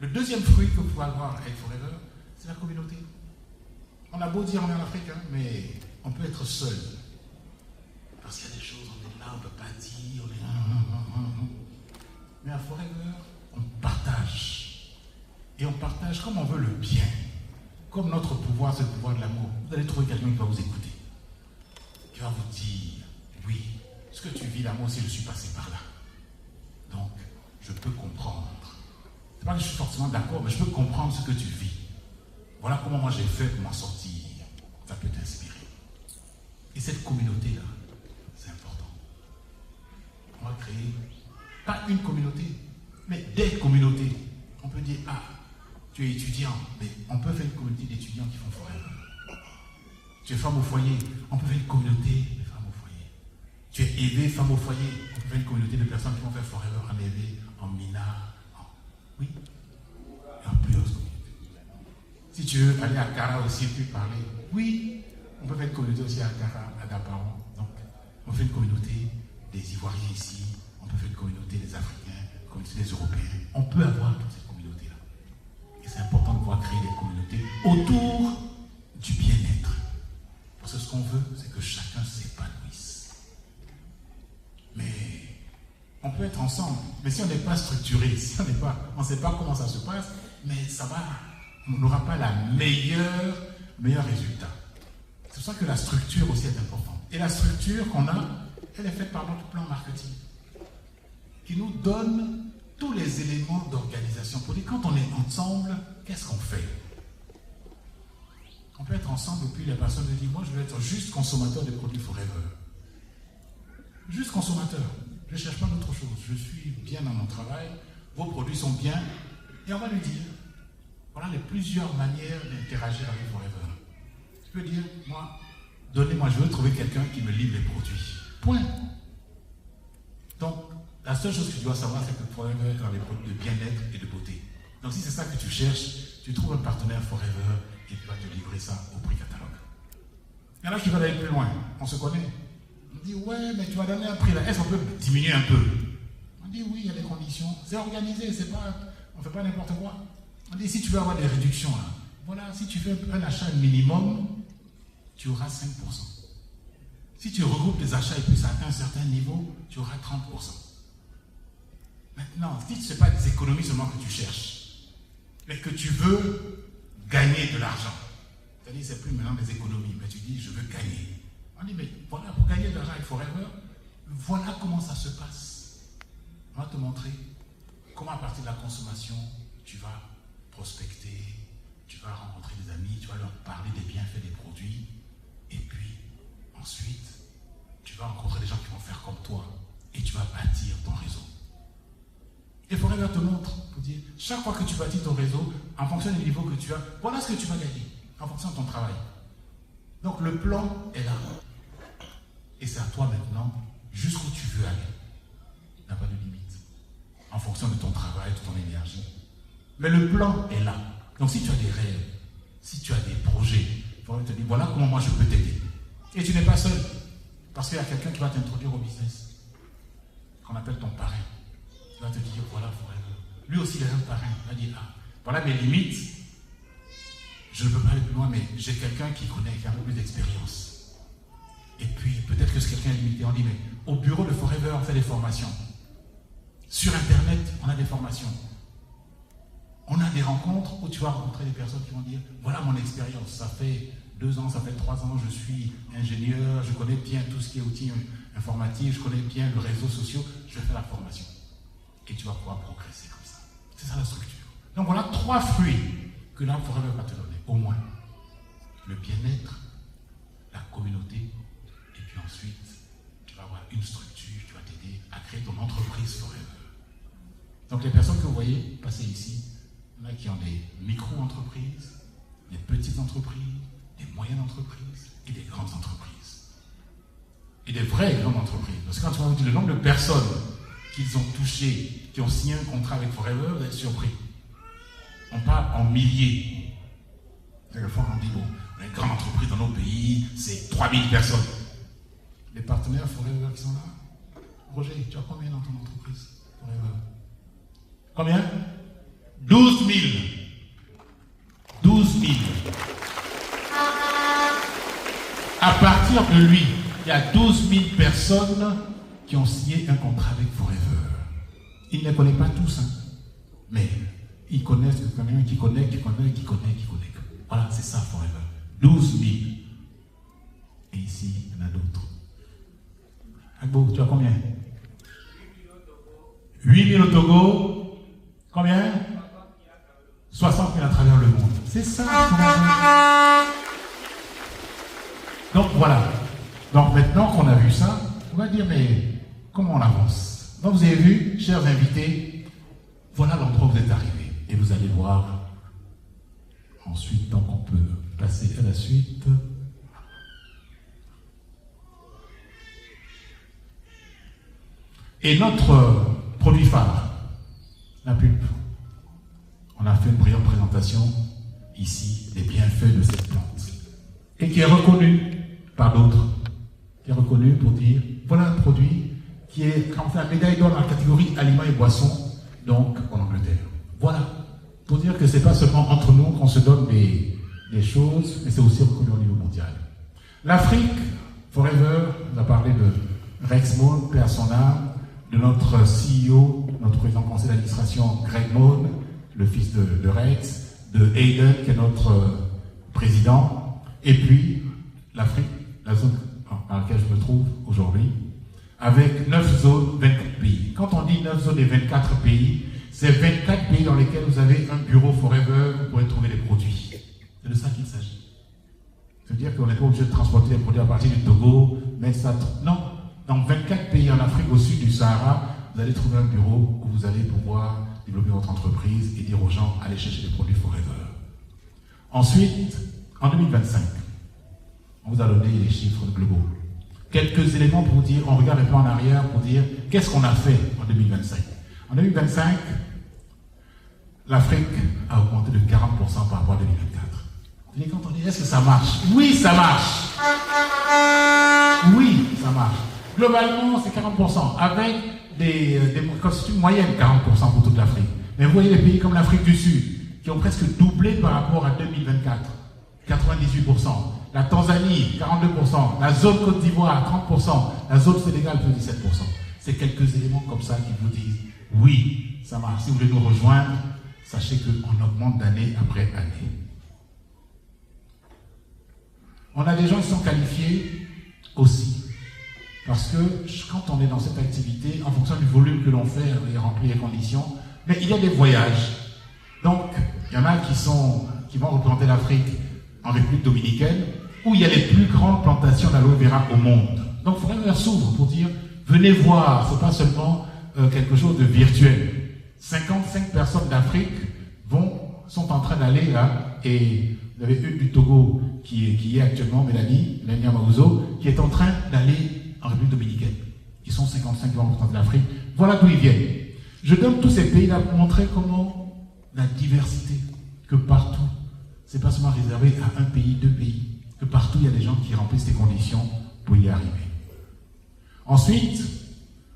Le deuxième fruit que vous pouvez avoir avec Forever, c'est la communauté. On a beau dire on est en Afrique, hein, mais on peut être seul. Parce qu'il y a des choses, on est là, on ne peut pas dire, on est... Mais à Forever, on partage. Et on partage comme on veut le bien. Comme notre pouvoir, c'est le pouvoir de l'amour. Vous allez trouver quelqu'un qui va vous écouter. Qui va vous dire, oui, ce que tu vis là, moi aussi je suis passé par là. Donc, je peux comprendre. C'est pas que je suis forcément d'accord, mais je peux comprendre ce que tu vis. Voilà comment moi j'ai fait pour m'en sortir. Ça peut t'inspirer. Et cette communauté-là, c'est important. On va créer, pas une communauté, mais des communautés. On peut dire, ah, tu es étudiant, mais on peut faire une communauté d'étudiants qui font Forever. Tu es femme au foyer, on peut faire une communauté de femmes au foyer. Tu es élevé, femme au foyer, on peut faire une communauté de personnes qui vont faire Forever en élevé, en Mina, oui, et en plusieurs communautés. Si tu veux aller à Kara aussi, puis parler, oui, on peut faire une communauté aussi à Kara, à Daparon. Donc, on fait une communauté des Ivoiriens ici, on peut faire une communauté des Africains, une communauté des Européens. On peut avoir toutes ces communautés-là. Et c'est important de pouvoir créer des communautés autour du bien-être. Parce que ce qu'on veut, c'est que chacun s'épanouisse. Mais on peut être ensemble, mais si on n'est pas structuré, si on ne sait pas comment ça se passe, mais ça va, on n'aura pas la meilleur résultat. C'est pour ça que la structure aussi est importante. Et la structure qu'on a, elle est faite par notre plan marketing, qui nous donne tous les éléments d'organisation. Pour dire, quand on est ensemble, qu'est-ce qu'on fait? On peut être ensemble et puis la personne me dit, moi je veux être juste consommateur des produits Forever. Juste consommateur. Je ne cherche pas d'autre chose. Je suis bien dans mon travail, vos produits sont bien. Et on va lui dire, voilà les plusieurs manières d'interagir avec Forever. Tu peux dire, moi, donnez-moi, je veux trouver quelqu'un qui me livre les produits. Point. Donc, la seule chose que tu dois savoir, c'est que Forever est dans les produits de bien-être et de beauté. Donc si c'est ça que tu cherches, tu trouves un partenaire Forever qui va te livrer ça au prix catalogue. Il y en a qui veulent aller plus loin. On se connaît. On dit, ouais, mais tu vas donner un prix là. Est-ce qu'on peut diminuer un peu? On dit, oui, il y a des conditions. C'est organisé, c'est pas, on ne fait pas n'importe quoi. On dit, si tu veux avoir des réductions là, voilà, si tu fais un achat minimum, tu auras 5%. Si tu regroupes les achats et puis ça atteint un certain niveau, tu auras 30%. Maintenant, si ce n'est pas des économies seulement que tu cherches, mais que tu veux gagner de l'argent, c'est-à-dire c'est plus maintenant des économies, mais tu dis je veux gagner. On dit mais voilà, pour gagner de l'argent avec Forever, voilà comment ça se passe. On va te montrer comment à partir de la consommation, tu vas prospecter, tu vas rencontrer des amis, tu vas leur parler des bienfaits des produits, et puis ensuite, tu vas rencontrer des gens qui vont faire comme toi et tu vas bâtir ton réseau. Et Forever te montre, pour dire, chaque fois que tu bâtis ton réseau, en fonction du niveau que tu as, voilà ce que tu vas gagner, en fonction de ton travail. Donc le plan est là. Et c'est à toi maintenant, jusqu'où tu veux aller. Il n'y a pas de limite. En fonction de ton travail, de ton énergie. Mais le plan est là. Donc si tu as des rêves, si tu as des projets, Forever te dit, voilà comment moi je peux t'aider. Et tu n'es pas seul. Parce qu'il y a quelqu'un qui va t'introduire au business, qu'on appelle ton parrain. Il va te dire, voilà, Forever. Lui aussi, il est un parrain. Il va dire, ah, voilà mes limites. Je ne peux pas aller plus loin, mais j'ai quelqu'un qui connaît, qui a un peu plus d'expérience. Et puis, peut-être que ce quelqu'un est limité. On dit, mais au bureau de Forever, on fait des formations. Sur Internet, on a des formations. On a des rencontres où tu vas rencontrer des personnes qui vont dire, voilà mon expérience. Ça fait 2 ans, ça fait 3 ans, je suis ingénieur, je connais bien tout ce qui est outils informatifs, je connais bien le réseau social, je vais faire la formation. Et tu vas pouvoir progresser comme ça. C'est ça la structure. Donc voilà 3 fruits que là Forever va te donner, au moins. Le bien-être, la communauté, et puis ensuite, tu vas avoir une structure qui va t'aider à créer ton entreprise Forever. Donc les personnes que vous voyez passer ici, il y en a qui ont des micro-entreprises, des petites entreprises, des moyennes entreprises et des grandes entreprises. Et des vraies grandes entreprises. Parce que quand tu vas vous dire le nombre de personnes qu'ils ont touchées, qui ont signé un contrat avec Forever, vous êtes surpris. On parle en milliers. Quelquefois, on dit, bon, on a une grande entreprise dans nos pays, c'est 3000 personnes. Les partenaires Forever qui sont là. Roger, tu as combien dans ton entreprise Forever? Combien? 12 000. 12 000. À partir de lui, il y a 12 000 personnes qui ont signé un contrat avec Forever. Il ne les connaît pas tous, hein, mais ils connaissent quelqu'un qui connaît. Voilà, c'est ça Forever. 12 000. Et ici, il y en a d'autres. Agbo, tu as combien? 8 000 au Togo. Combien? 60 000 à travers le monde. C'est ça Forever. Donc voilà. Donc maintenant qu'on a vu ça, on va dire, mais comment on avance? Donc vous avez vu, chers invités, voilà l'endroit où vous êtes arrivés. Et vous allez voir ensuite, donc on peut passer à la suite. Et notre produit phare, la pulpe. On a fait une brillante présentation ici des bienfaits de cette plante. Et qui est reconnue par d'autres. Qui est reconnu pour dire, voilà un produit qui est, quand on fait la médaille d'or dans la catégorie aliments et boissons, donc en Angleterre. Voilà. Pour dire que ce n'est pas seulement entre nous qu'on se donne des choses, mais c'est aussi reconnu au niveau mondial. L'Afrique, Forever, on a parlé de Rex Moon, paix à son âme, de notre CEO, notre président du conseil d'administration, Greg Moon, le fils de Rex, de Hayden, qui est notre président, et puis l'Afrique, la zone dans laquelle je me trouve aujourd'hui, avec 9 zones, 24 pays. Quand on dit 9 zones et 24 pays, c'est 24 pays dans lesquels vous avez un bureau Forever, vous pourrez trouver des produits. C'est de ça qu'il s'agit. C'est-à-dire qu'on n'est pas obligé de transporter les produits à partir du Togo, mais ça... Non, dans 24 pays en Afrique, au sud du Sahara, vous allez trouver un bureau où vous allez pouvoir développer votre entreprise et dire aux gens, allez chercher des produits Forever. Ensuite, en 2025, on vous a donné les chiffres globaux. Quelques éléments pour dire, on regarde un peu en arrière pour dire, qu'est-ce qu'on a fait en 2025? En 2025, l'Afrique a augmenté de 40% par rapport à 2024. Et quand on dit, est-ce que ça marche? Oui, ça marche. Oui, ça marche. Globalement, c'est 40%, avec des costumes moyennes, 40% pour toute l'Afrique. Mais vous voyez les pays comme l'Afrique du Sud, qui ont presque doublé par rapport à 2024, 98%. La Tanzanie, 42%. La zone Côte d'Ivoire, 30%. La zone Sénégal, 17%. C'est quelques éléments comme ça qui vous disent, oui, ça marche. Si vous voulez nous rejoindre, sachez qu'on augmente d'année après année. On a des gens qui sont qualifiés aussi. Parce que quand on est dans cette activité, en fonction du volume que l'on fait et remplir les conditions, mais il y a des voyages. Donc, il y en a qui vont représenter l'Afrique en République dominicaine, où il y a les plus grandes plantations d'aloe vera au monde. Donc Forever s'ouvre pour dire, venez voir, ce n'est pas seulement quelque chose de virtuel. 55 personnes d'Afrique sont en train d'aller là, et vous avez une du Togo qui est actuellement, Mélanie Amaouzo, qui est en train d'aller en République dominicaine. Ils sont 55 membres de l'Afrique. Voilà d'où ils viennent. Je donne tous ces pays là pour montrer comment la diversité, que partout, c'est pas seulement réservé à un pays, deux pays, que partout il y a des gens qui remplissent les conditions pour y arriver. Ensuite,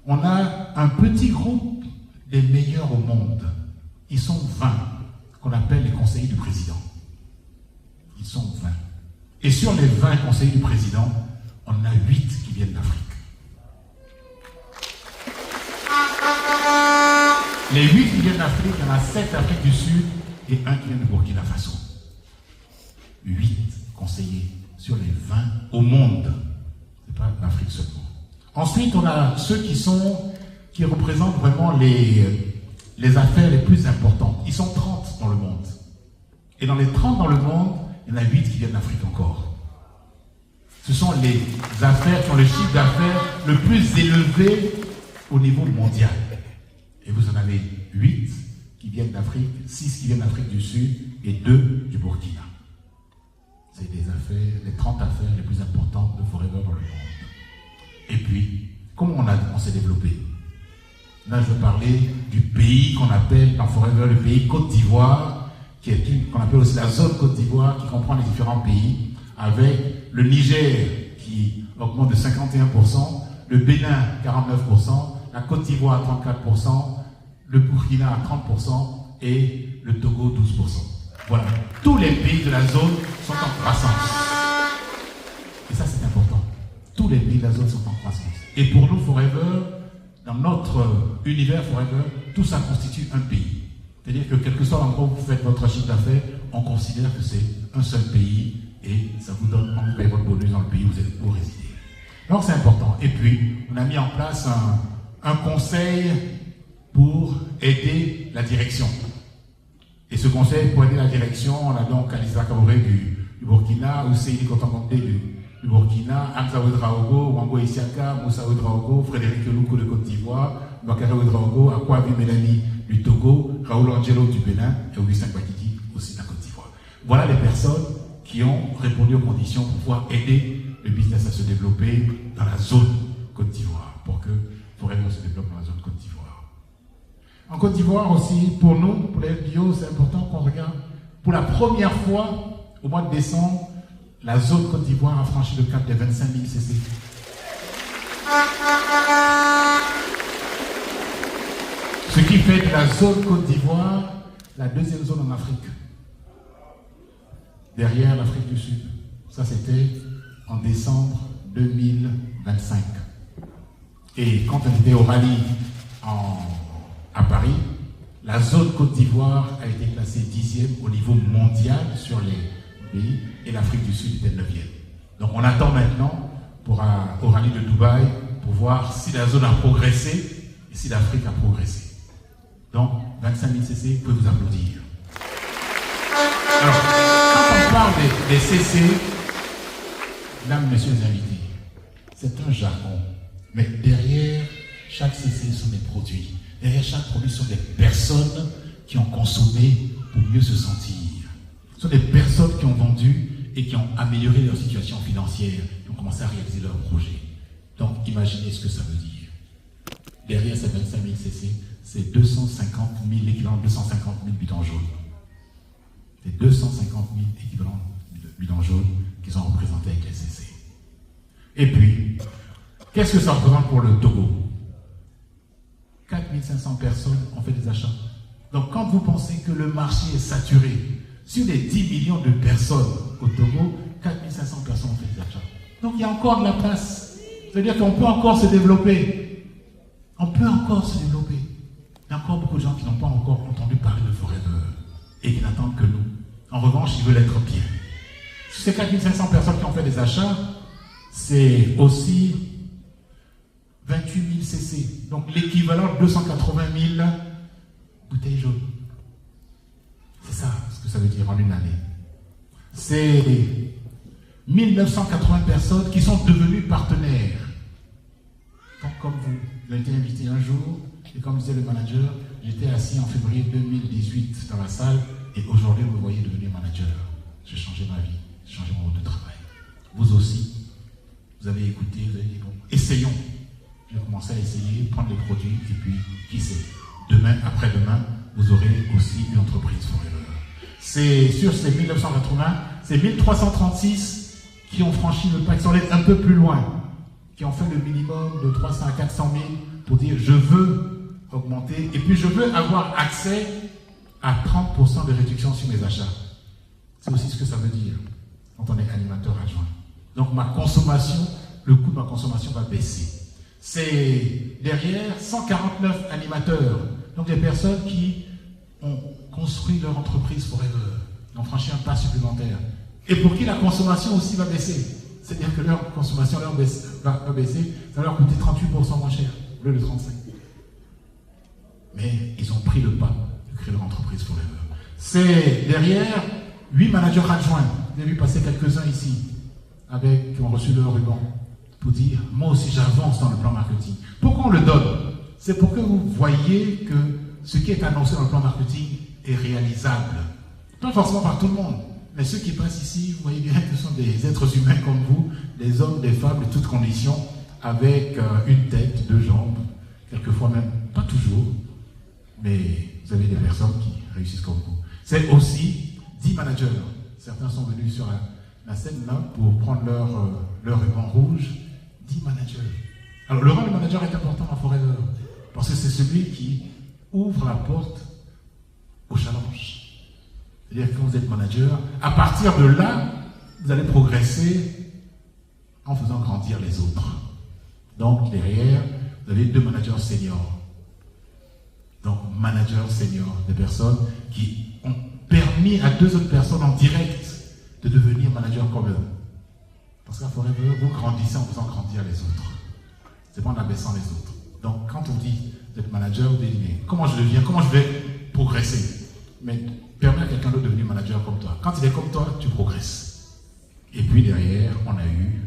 on a un petit groupe des meilleurs au monde. Ils sont 20, qu'on appelle les conseillers du président. Ils sont 20. Et sur les 20 conseillers du président, on a 8 qui viennent d'Afrique. Les 8 qui viennent d'Afrique, il y en a 7 d'Afrique du Sud et 1 qui vient de Burkina Faso. 8 conseillers sur les 20 au monde. Ce n'est pas l'Afrique seulement. Ensuite, on a ceux qui représentent vraiment les affaires les plus importantes. Ils sont 30 dans le monde. Et dans les 30 dans le monde, il y en a 8 qui viennent d'Afrique encore. Ce sont les affaires qui ont le chiffre d'affaires le plus élevé au niveau mondial. Et vous en avez 8 qui viennent d'Afrique, 6 qui viennent d'Afrique du Sud et 2 du Burkina. C'est des affaires, les 30 affaires les plus importantes de Forever dans le monde. Et puis, comment on s'est développé? Là, je veux parler du pays qu'on appelle dans Forever le pays Côte d'Ivoire, qu'on appelle aussi la zone Côte d'Ivoire, qui comprend les différents pays, avec le Niger qui augmente de 51%, le Bénin 49%, la Côte d'Ivoire 34%, le Burkina à 30% et le Togo 12%. Voilà, tous les pays de la zone sont en croissance. Et ça, c'est important. Tous les pays de la zone sont en croissance. Et pour nous, Forever, dans notre univers Forever, tout ça constitue un pays. C'est-à-dire que quel que soit l'endroit où vous faites votre chiffre d'affaires, on considère que c'est un seul pays et ça vous donne, quand vous payez votre bonus dans le pays où vous résidez. Donc c'est important. Et puis, on a mis en place un conseil pour aider la direction. Et ce conseil pour aider la direction, on a donc Kalisa Kaboré du Burkina, Ousseini Kotangonde du Burkina, Hamza Ouedraogo, Wango Isiaka, Moussa Ouedraogo, Frédéric Loukou de Côte d'Ivoire, Bakary Ouedraogo, Akwabi Mélanie du Togo, Raoul Angelo du Bénin et Augustin Kwakiti aussi de la Côte d'Ivoire. Voilà les personnes qui ont répondu aux conditions pour pouvoir aider le business à se développer dans la zone Côte d'Ivoire, pour que Forever se développe dans la zone Côte d'Ivoire. En Côte d'Ivoire aussi, pour nous, pour les FBO, c'est important qu'on regarde. Pour la première fois, au mois de décembre, la zone Côte d'Ivoire a franchi le cap des 25 000 CC. Ce qui fait de la zone Côte d'Ivoire la deuxième zone en Afrique. Derrière l'Afrique du Sud. Ça, c'était en décembre 2025. Et quand on était au rallye à Paris, la zone Côte d'Ivoire a été classée 10e au niveau mondial sur les pays et l'Afrique du Sud était 9e. Donc on attend maintenant au rallye de Dubaï pour voir si la zone a progressé et si l'Afrique a progressé. Donc 25 000 CC, vous pouvez vous applaudir. Alors, quand on parle des CC, mesdames, messieurs les invités, c'est un jargon. Mais derrière chaque CC sont des produits. Derrière chaque produit sont des personnes qui ont consommé pour mieux se sentir. Ce sont des personnes qui ont vendu et qui ont amélioré leur situation financière, qui ont commencé à réaliser leurs projets. Donc imaginez ce que ça veut dire. Derrière ces 25 000 CC, c'est 250 000 l'équivalent de 250 000 bidons jaunes. C'est 250 000 équivalents de bidons jaunes qui sont représentés avec les CC. Et puis, qu'est-ce que ça représente pour le Togo? 4 500 personnes ont fait des achats. Donc quand vous pensez que le marché est saturé, sur les 10 millions de personnes au Togo, 4 500 personnes ont fait des achats. Donc il y a encore de la place. C'est-à-dire qu'on peut encore se développer. On peut encore se développer. Il y a encore beaucoup de gens qui n'ont pas encore entendu parler de Forever et qui n'attendent que nous. En revanche, ils veulent être bien. Sur ces 4 500 personnes qui ont fait des achats, c'est aussi 28 000 CC, donc l'équivalent de 280 000 bouteilles jaunes. C'est ça ce que ça veut dire en une année. C'est 1980 personnes qui sont devenues partenaires comme vous. J'ai été invité un jour, et comme disait le manager, j'étais assis en février 2018 dans la salle, et aujourd'hui, vous me voyez devenir manager. J'ai changé ma vie, j'ai changé mon mode de travail. Vous aussi, vous avez écouté, vous avez dit, bon, essayons. J'ai commencé à essayer, prendre les produits, et puis, qui sait, demain, après-demain, vous aurez aussi une entreprise Forever. C'est sur ces 1980, c'est 1336 qui ont franchi le pas, qui sont allés un peu plus loin, qui ont fait le minimum de 300 à 400 000 pour dire je veux augmenter et puis je veux avoir accès à 30% de réduction sur mes achats. C'est aussi ce que ça veut dire quand on est animateur adjoint. Donc ma consommation, le coût de ma consommation va baisser. C'est derrière 149 animateurs, donc des personnes qui ont construit leur entreprise Forever, ont franchi un pas supplémentaire. Et pour qui la consommation aussi va baisser. C'est-à-dire que leur consommation va baisser, ça va leur coûter 38% moins cher, au lieu de 35%. Mais ils ont pris le pas de créer leur entreprise Forever. C'est derrière 8 managers adjoints. Vous avez vu passer quelques-uns ici, qui ont reçu leur ruban, pour dire, moi aussi j'avance dans le plan marketing. Pourquoi on le donne? C'est pour que vous voyez que ce qui est annoncé dans le plan marketing est réalisable. Pas forcément par tout le monde, mais ceux qui passent ici, vous voyez bien que ce sont des êtres humains comme vous, des hommes, des femmes de toutes conditions, avec une tête, 2 jambes, quelquefois même, pas toujours, mais vous avez des personnes qui réussissent comme vous. C'est aussi 10 managers. Certains sont venus sur la scène là pour prendre leur ruban rouge. 10 managers. Alors le rôle du manager est important à Forever, parce que c'est celui qui ouvre la porte au challenge. C'est-à-dire que quand vous êtes manager, à partir de là, vous allez progresser en faisant grandir les autres. Donc derrière, vous avez 2 managers seniors. Donc managers seniors, des personnes qui ont permis à 2 autres personnes en direct de devenir managers comme eux. Parce qu'à Forever, vous grandissez en faisant grandir les autres. C'est pas en abaissant les autres. Donc quand on dit d'être manager, vous dites, mais comment je deviens, comment je vais progresser? Mais permets à quelqu'un d'autre de devenir manager comme toi. Quand il est comme toi, tu progresses. Et puis derrière, on a eu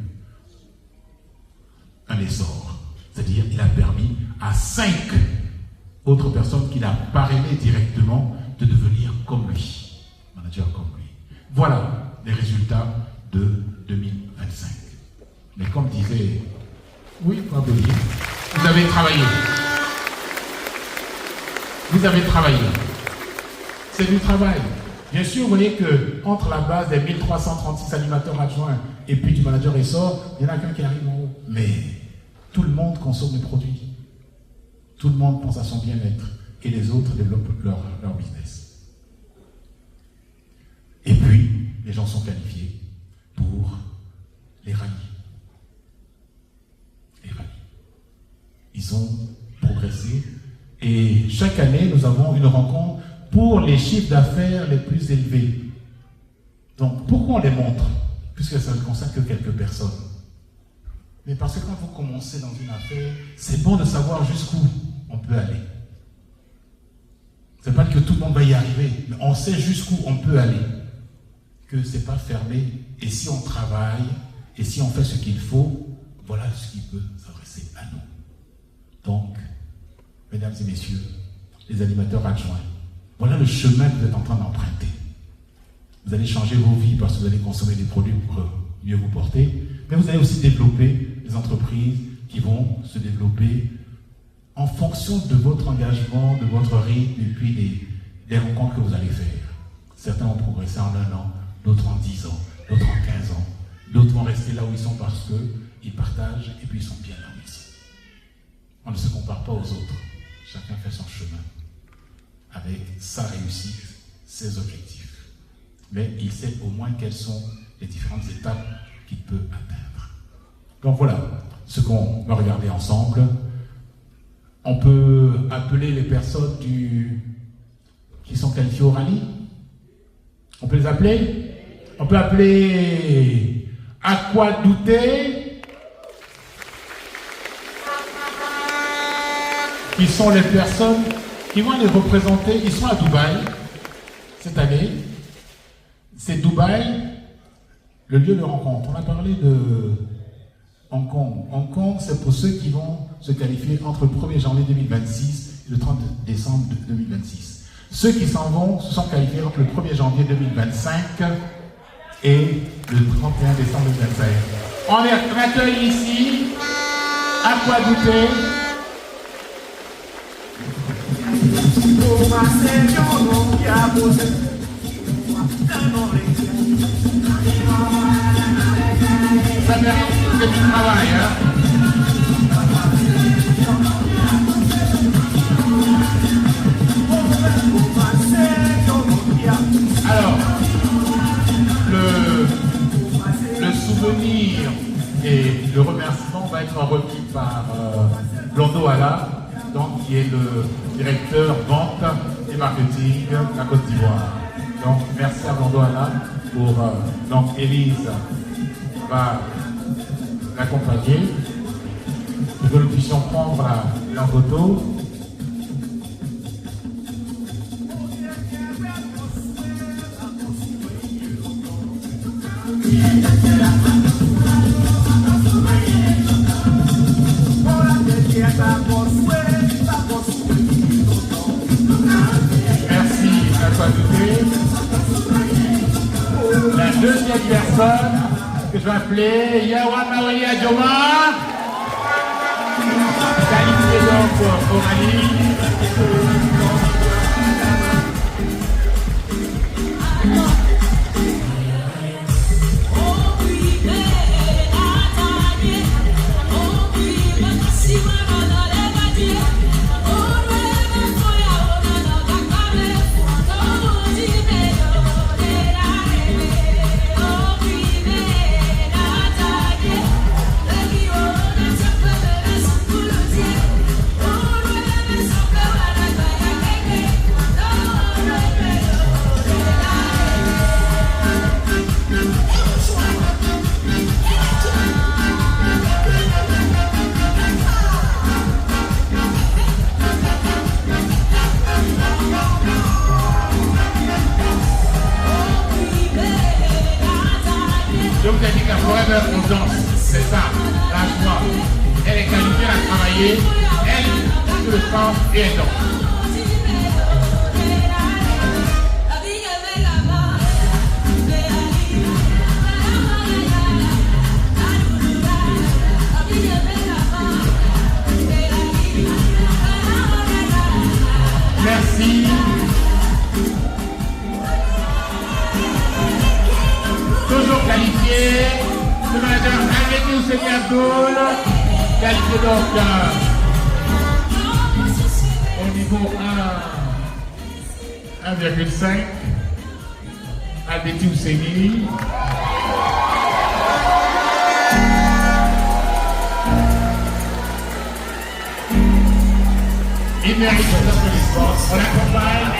un essor. C'est-à-dire, il a permis à 5 autres personnes qu'il a parrainées directement de devenir comme lui. Manager comme lui. Voilà les résultats de 2025. Mais comme disait, oui, vous avez travaillé. Vous avez travaillé. C'est du travail. Bien sûr, vous voyez que entre la base des 1336 animateurs adjoints et puis du manager essor, il y en a qu'un qui arrive en haut. Mais tout le monde consomme les produits. Tout le monde pense à son bien-être. Et les autres développent leur business. Et puis, les gens sont qualifiés pour les rallyes. Les rallyes. Ils ont progressé. Et chaque année, nous avons une rencontre pour les chiffres d'affaires les plus élevés. Donc, pourquoi on les montre? Puisque ça ne concerne que quelques personnes. Mais parce que quand vous commencez dans une affaire, c'est bon de savoir jusqu'où on peut aller. C'est pas que tout le monde va y arriver, mais on sait jusqu'où on peut aller. Que c'est pas fermé. Et si on travaille, et si on fait ce qu'il faut, voilà ce qui peut s'adresser à nous. Donc, mesdames et messieurs, les animateurs adjoints, voilà le chemin que vous êtes en train d'emprunter. Vous allez changer vos vies parce que vous allez consommer des produits pour mieux vous porter, mais vous allez aussi développer des entreprises qui vont se développer en fonction de votre engagement, de votre rythme et puis des rencontres que vous allez faire. Certains vont progresser en 1 an, d'autres en 10 ans, d'autres en 15 ans, d'autres vont rester là où ils sont parce qu'ils partagent et puis ils sont bien là où ils sont. On ne se compare pas aux autres. Chacun fait son chemin avec sa réussite, ses objectifs. Mais il sait au moins quelles sont les différentes étapes qu'il peut atteindre. Donc voilà ce qu'on va regarder ensemble. On peut appeler les personnes qui sont qualifiées au rallye. On peut les appeler. On peut appeler Aqua Douté, qui sont les personnes qui vont les représenter. Ils sont à Dubaï cette année. C'est Dubaï, le lieu de rencontre. On a parlé Hong Kong. Hong Kong, c'est pour ceux qui vont se qualifier entre le 1er janvier 2026 et le 30 décembre 2026. Ceux qui s'en vont se sont qualifiés entre le 1er janvier 2025 et le 31 décembre 2025. On est accueilli ici, à quoi douter. Ça mérite du travail, hein? Alors, le souvenir et le remerciement va être remis par Blondo Ala, donc, qui est le directeur vente et marketing de la Côte d'Ivoire. Donc, merci à Blondo Ala pour... donc, Élise va l'accompagner pour que nous puissions prendre la photo. Merci à toi douter. La deuxième personne que je vais appeler Yawa Maria Dioma, qualifié donc au Mali. Je vous ai dit qu'à Forever, on danse. C'est ça, la joie. Elle est qualifiée à travailler. Elle, le sens et elle danse. Merci. Toujours qualifié, le manager Amélie Ousseini Abdoul, qualifié donc au niveau 1,5, Amélie Ousseini. Il mérite notre applaudissement. On l'accompagne.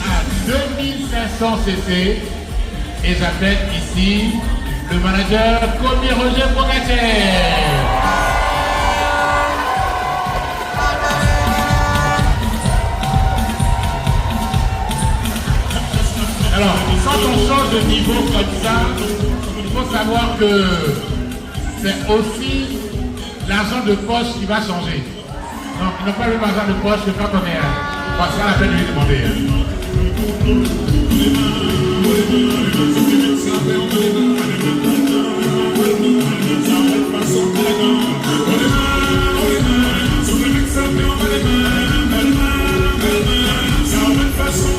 À 2500 cc et j'appelle ici le manager Komi Roger Bogater. Alors, quand on change de niveau comme ça, il faut savoir que c'est aussi l'argent de poche qui va changer. Donc, il n'y a pas le même argent de poche que quand on est parce qu'on a fait de lui demander. Façon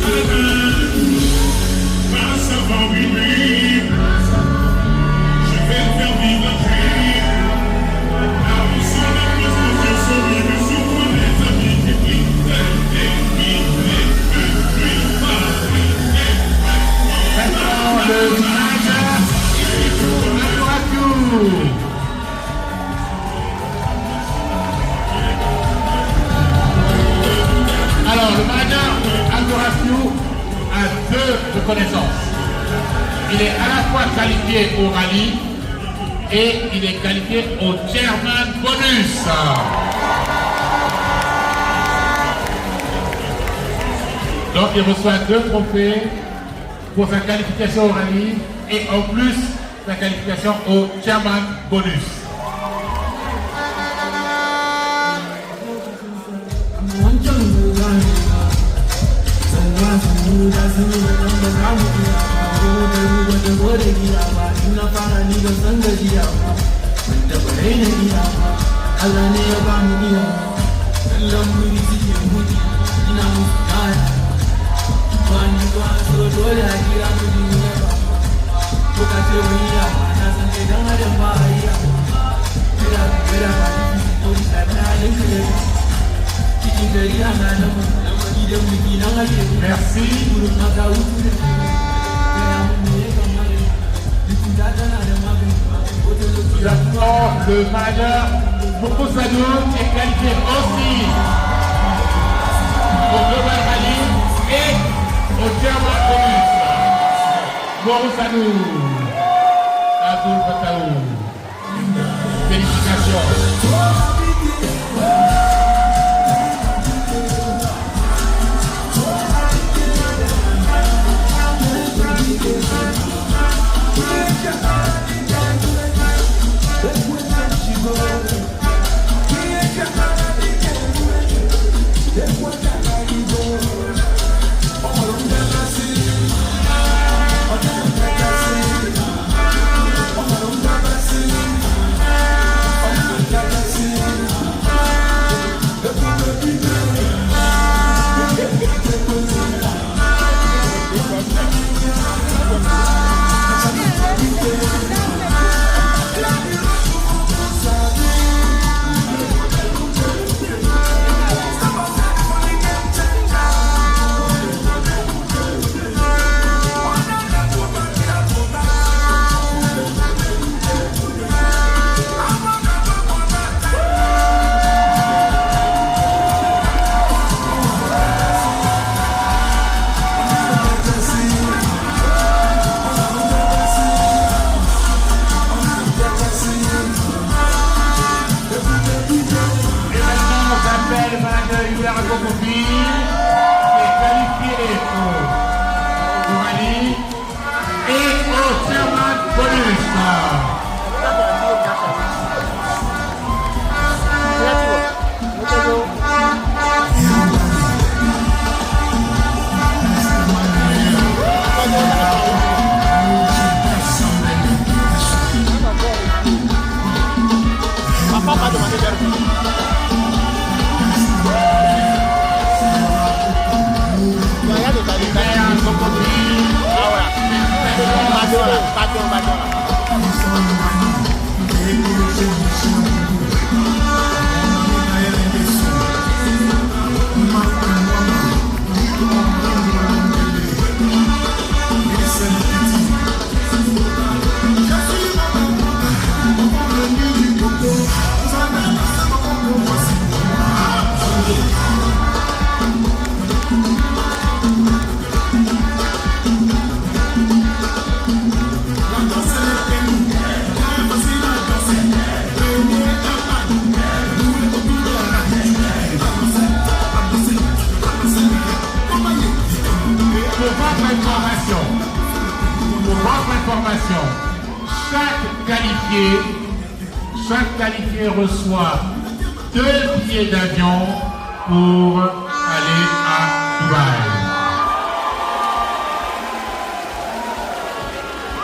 le manager Adorafiou. Alors, le manager Adorafiou a deux reconnaissances. Il est à la fois qualifié au rallye et il est qualifié au Chairman Bonus. Donc il reçoit 2 trophées pour sa qualification au rallye et en plus sa qualification au Chairman Bonus. Merci. Maintenant, le manager Moko Sadou est qualifié aussi au Global Rally et au Chairman Bonus. Moko Sadou, Abdul Fataou. Félicitations. Chaque qualifié reçoit 2 billets d'avion pour aller à Dubaï.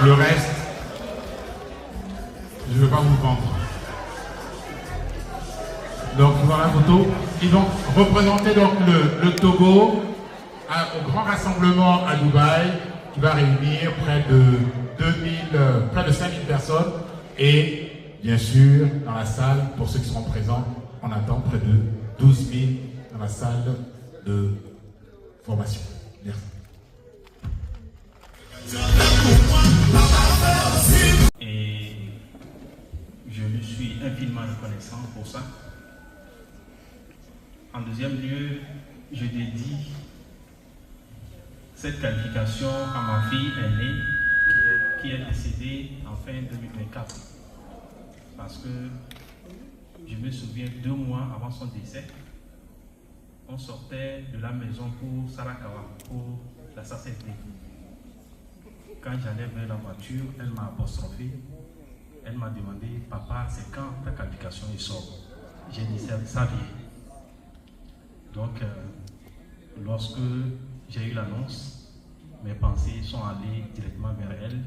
Le reste, je ne vais pas vous vendre. Donc voilà la photo. Ils vont représenter donc le Togo au grand rassemblement à Dubaï qui va réunir près de 5000 personnes et bien sûr, dans la salle, pour ceux qui seront présents, on attend près de 12 000 dans la salle de formation. Merci. reconnaissant pour ça. En deuxième lieu, je dédie cette qualification à ma fille aînée qui est décédée en fin 2024. Parce que je me souviens 2 mois avant son décès, on sortait de la maison pour Sarakawa, pour la SACD. Quand j'allais vers la voiture, elle m'a apostrophé. Elle m'a demandé, papa, c'est quand ta qualification est sort? J'ai dit, ça vient. Donc, lorsque j'ai eu l'annonce, mes pensées sont allées directement vers elle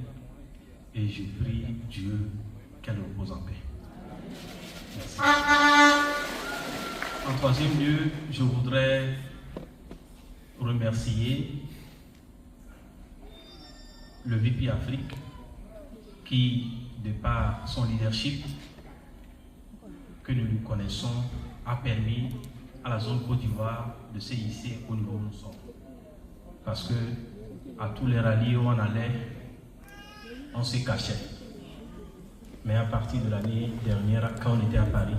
et je prie Dieu qu'elle repose en paix. Merci. En troisième lieu, je voudrais remercier le VP Afrique qui, de par son leadership que nous lui connaissons, a permis à la zone Côte d'Ivoire de se hisser au niveau où nous sommes. Parce que à tous les rallyes où on allait, on se cachait. Mais à partir de l'année dernière, quand on était à Paris,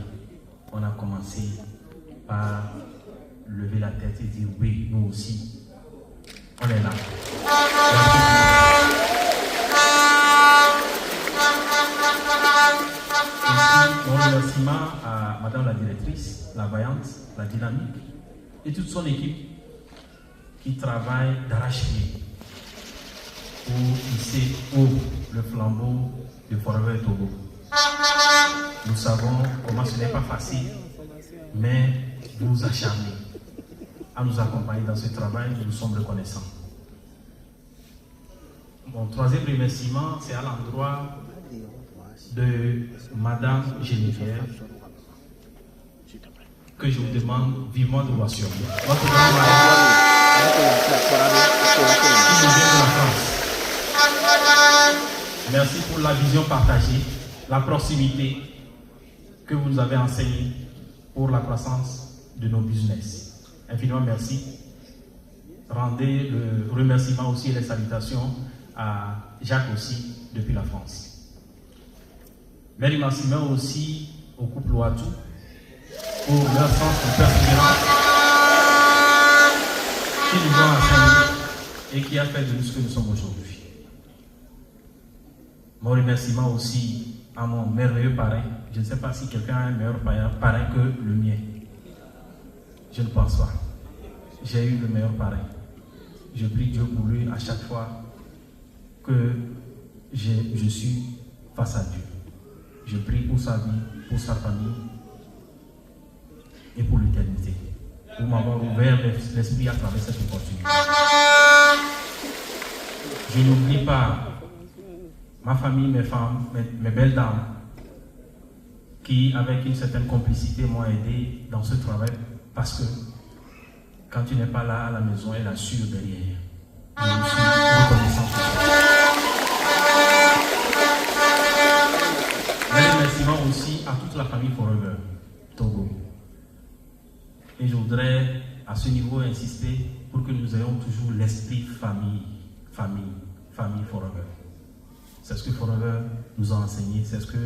on a commencé par lever la tête et dire oui, nous aussi, on est là. Mon remerciement à Madame la directrice, la vaillante, la dynamique et toute son équipe qui travaille d'arrache-pied pour hisser haut le flambeau de Forever Togo. Nous savons comment ce n'est pas facile, mais vous vous acharnez à nous accompagner dans ce travail, nous sommes reconnaissants. Mon troisième remerciement, c'est à l'endroit de Madame Geneviève, que je vous demande vivement de voir sur vous. Votre merci pour la vision partagée, la proximité que vous nous avez enseignée pour la croissance de nos business. Infiniment merci. Rendez le remerciement aussi et les salutations à Jacques aussi depuis la France. Mes remerciements aussi au couple Ouatou pour leur sens de persévérance qui nous ont enseigné et qui a fait de nous ce que nous sommes aujourd'hui. Mon remerciement aussi à mon merveilleux parrain. Je ne sais pas si quelqu'un a un meilleur parrain que le mien. Je ne pense pas. J'ai eu le meilleur parrain. Je prie Dieu pour lui à chaque fois que je suis face à Dieu. Je prie pour sa vie, pour sa famille et pour l'éternité. Pour m'avoir ouvert l'esprit à travers cette opportunité. Je n'oublie pas ma famille, mes femmes, mes belles dames qui, avec une certaine complicité, m'ont aidé dans ce travail parce que quand tu n'es pas là à la maison, elle assure derrière. Je suis reconnaissant pour ça. Un remerciement aussi à toute la famille Forever Togo. Et je voudrais à ce niveau insister pour que nous ayons toujours l'esprit famille Forever. C'est ce que Forever nous a enseigné, c'est ce que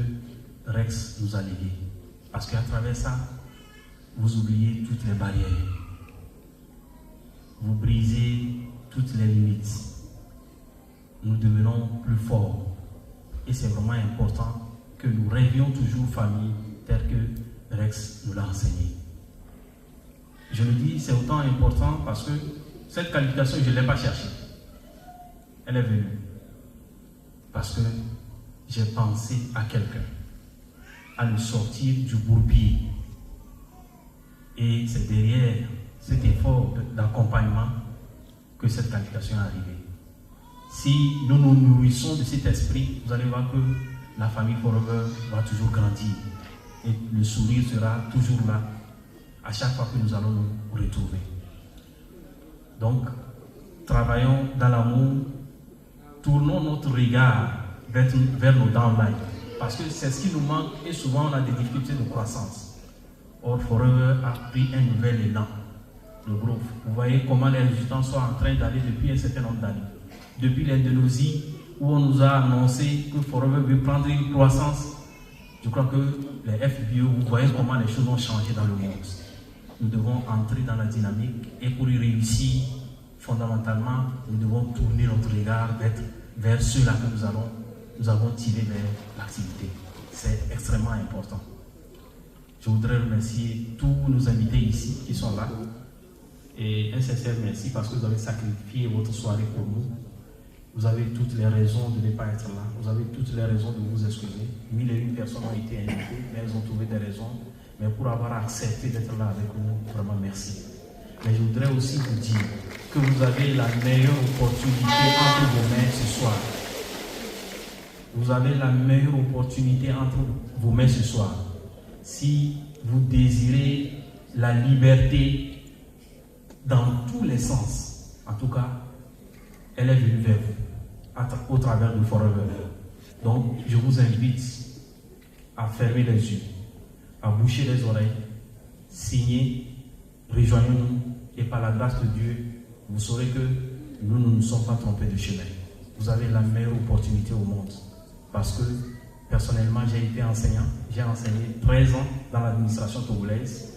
Rex nous a légué. Parce qu'à travers ça, vous oubliez toutes les barrières. Vous brisez toutes les limites. Nous devenons plus forts. Et c'est vraiment important que nous rêvions toujours famille tel que Rex nous l'a enseigné. Je le dis, c'est autant important parce que cette qualification, je ne l'ai pas cherchée. Elle est venue. Parce que j'ai pensé à quelqu'un, à le sortir du bourbier. Et c'est derrière cet effort d'accompagnement que cette qualification est arrivée. Si nous nous nourrissons de cet esprit, vous allez voir que la famille Forever va toujours grandir. Et le sourire sera toujours là à chaque fois que nous allons nous retrouver. Donc, travaillons dans l'amour, tournons notre regard vers nos downlines. Parce que c'est ce qui nous manque et souvent on a des difficultés de croissance. Or, Forever a pris un nouvel élan. Le groupe. Vous voyez comment les résultats sont en train d'aller depuis un certain nombre d'années. Depuis l'Indonésie, où on nous a annoncé que Forever veut prendre une croissance Je crois que les FBO, vous voyez comment les choses ont changé dans le monde. Nous devons entrer dans la dynamique et pour y réussir, fondamentalement, nous devons tourner notre regard vers ceux-là que nous avons tiré vers l'activité. C'est extrêmement important. Je voudrais remercier tous nos invités ici qui sont là. Et un sincère merci parce que vous avez sacrifié votre soirée pour nous. Vous avez toutes les raisons de ne pas être là. Vous avez toutes les raisons de vous excuser. 1001 personnes ont été invitées, mais elles ont trouvé des raisons. Mais pour avoir accepté d'être là avec nous, vraiment merci. Mais je voudrais aussi vous dire que vous avez la meilleure opportunité entre vos mains ce soir. Vous avez la meilleure opportunité entre vos mains ce soir. Si vous désirez la liberté dans tous les sens, en tout cas, elle est venue vers vous, au travers de Forever. Donc, je vous invite à fermer les yeux, à boucher les oreilles, signer, rejoignez-nous, et par la grâce de Dieu, vous saurez que nous ne nous sommes pas trompés de chemin. Vous avez la meilleure opportunité au monde. Parce que, personnellement, j'ai été enseignant. J'ai enseigné 13 ans dans l'administration togolaise.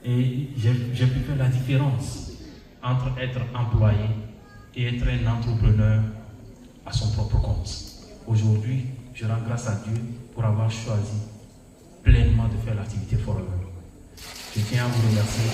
Et j'ai pu faire la différence entre être employé et être un entrepreneur à son propre compte. Aujourd'hui, je rends grâce à Dieu pour avoir choisi pleinement de faire l'activité Forever. Je tiens à vous remercier.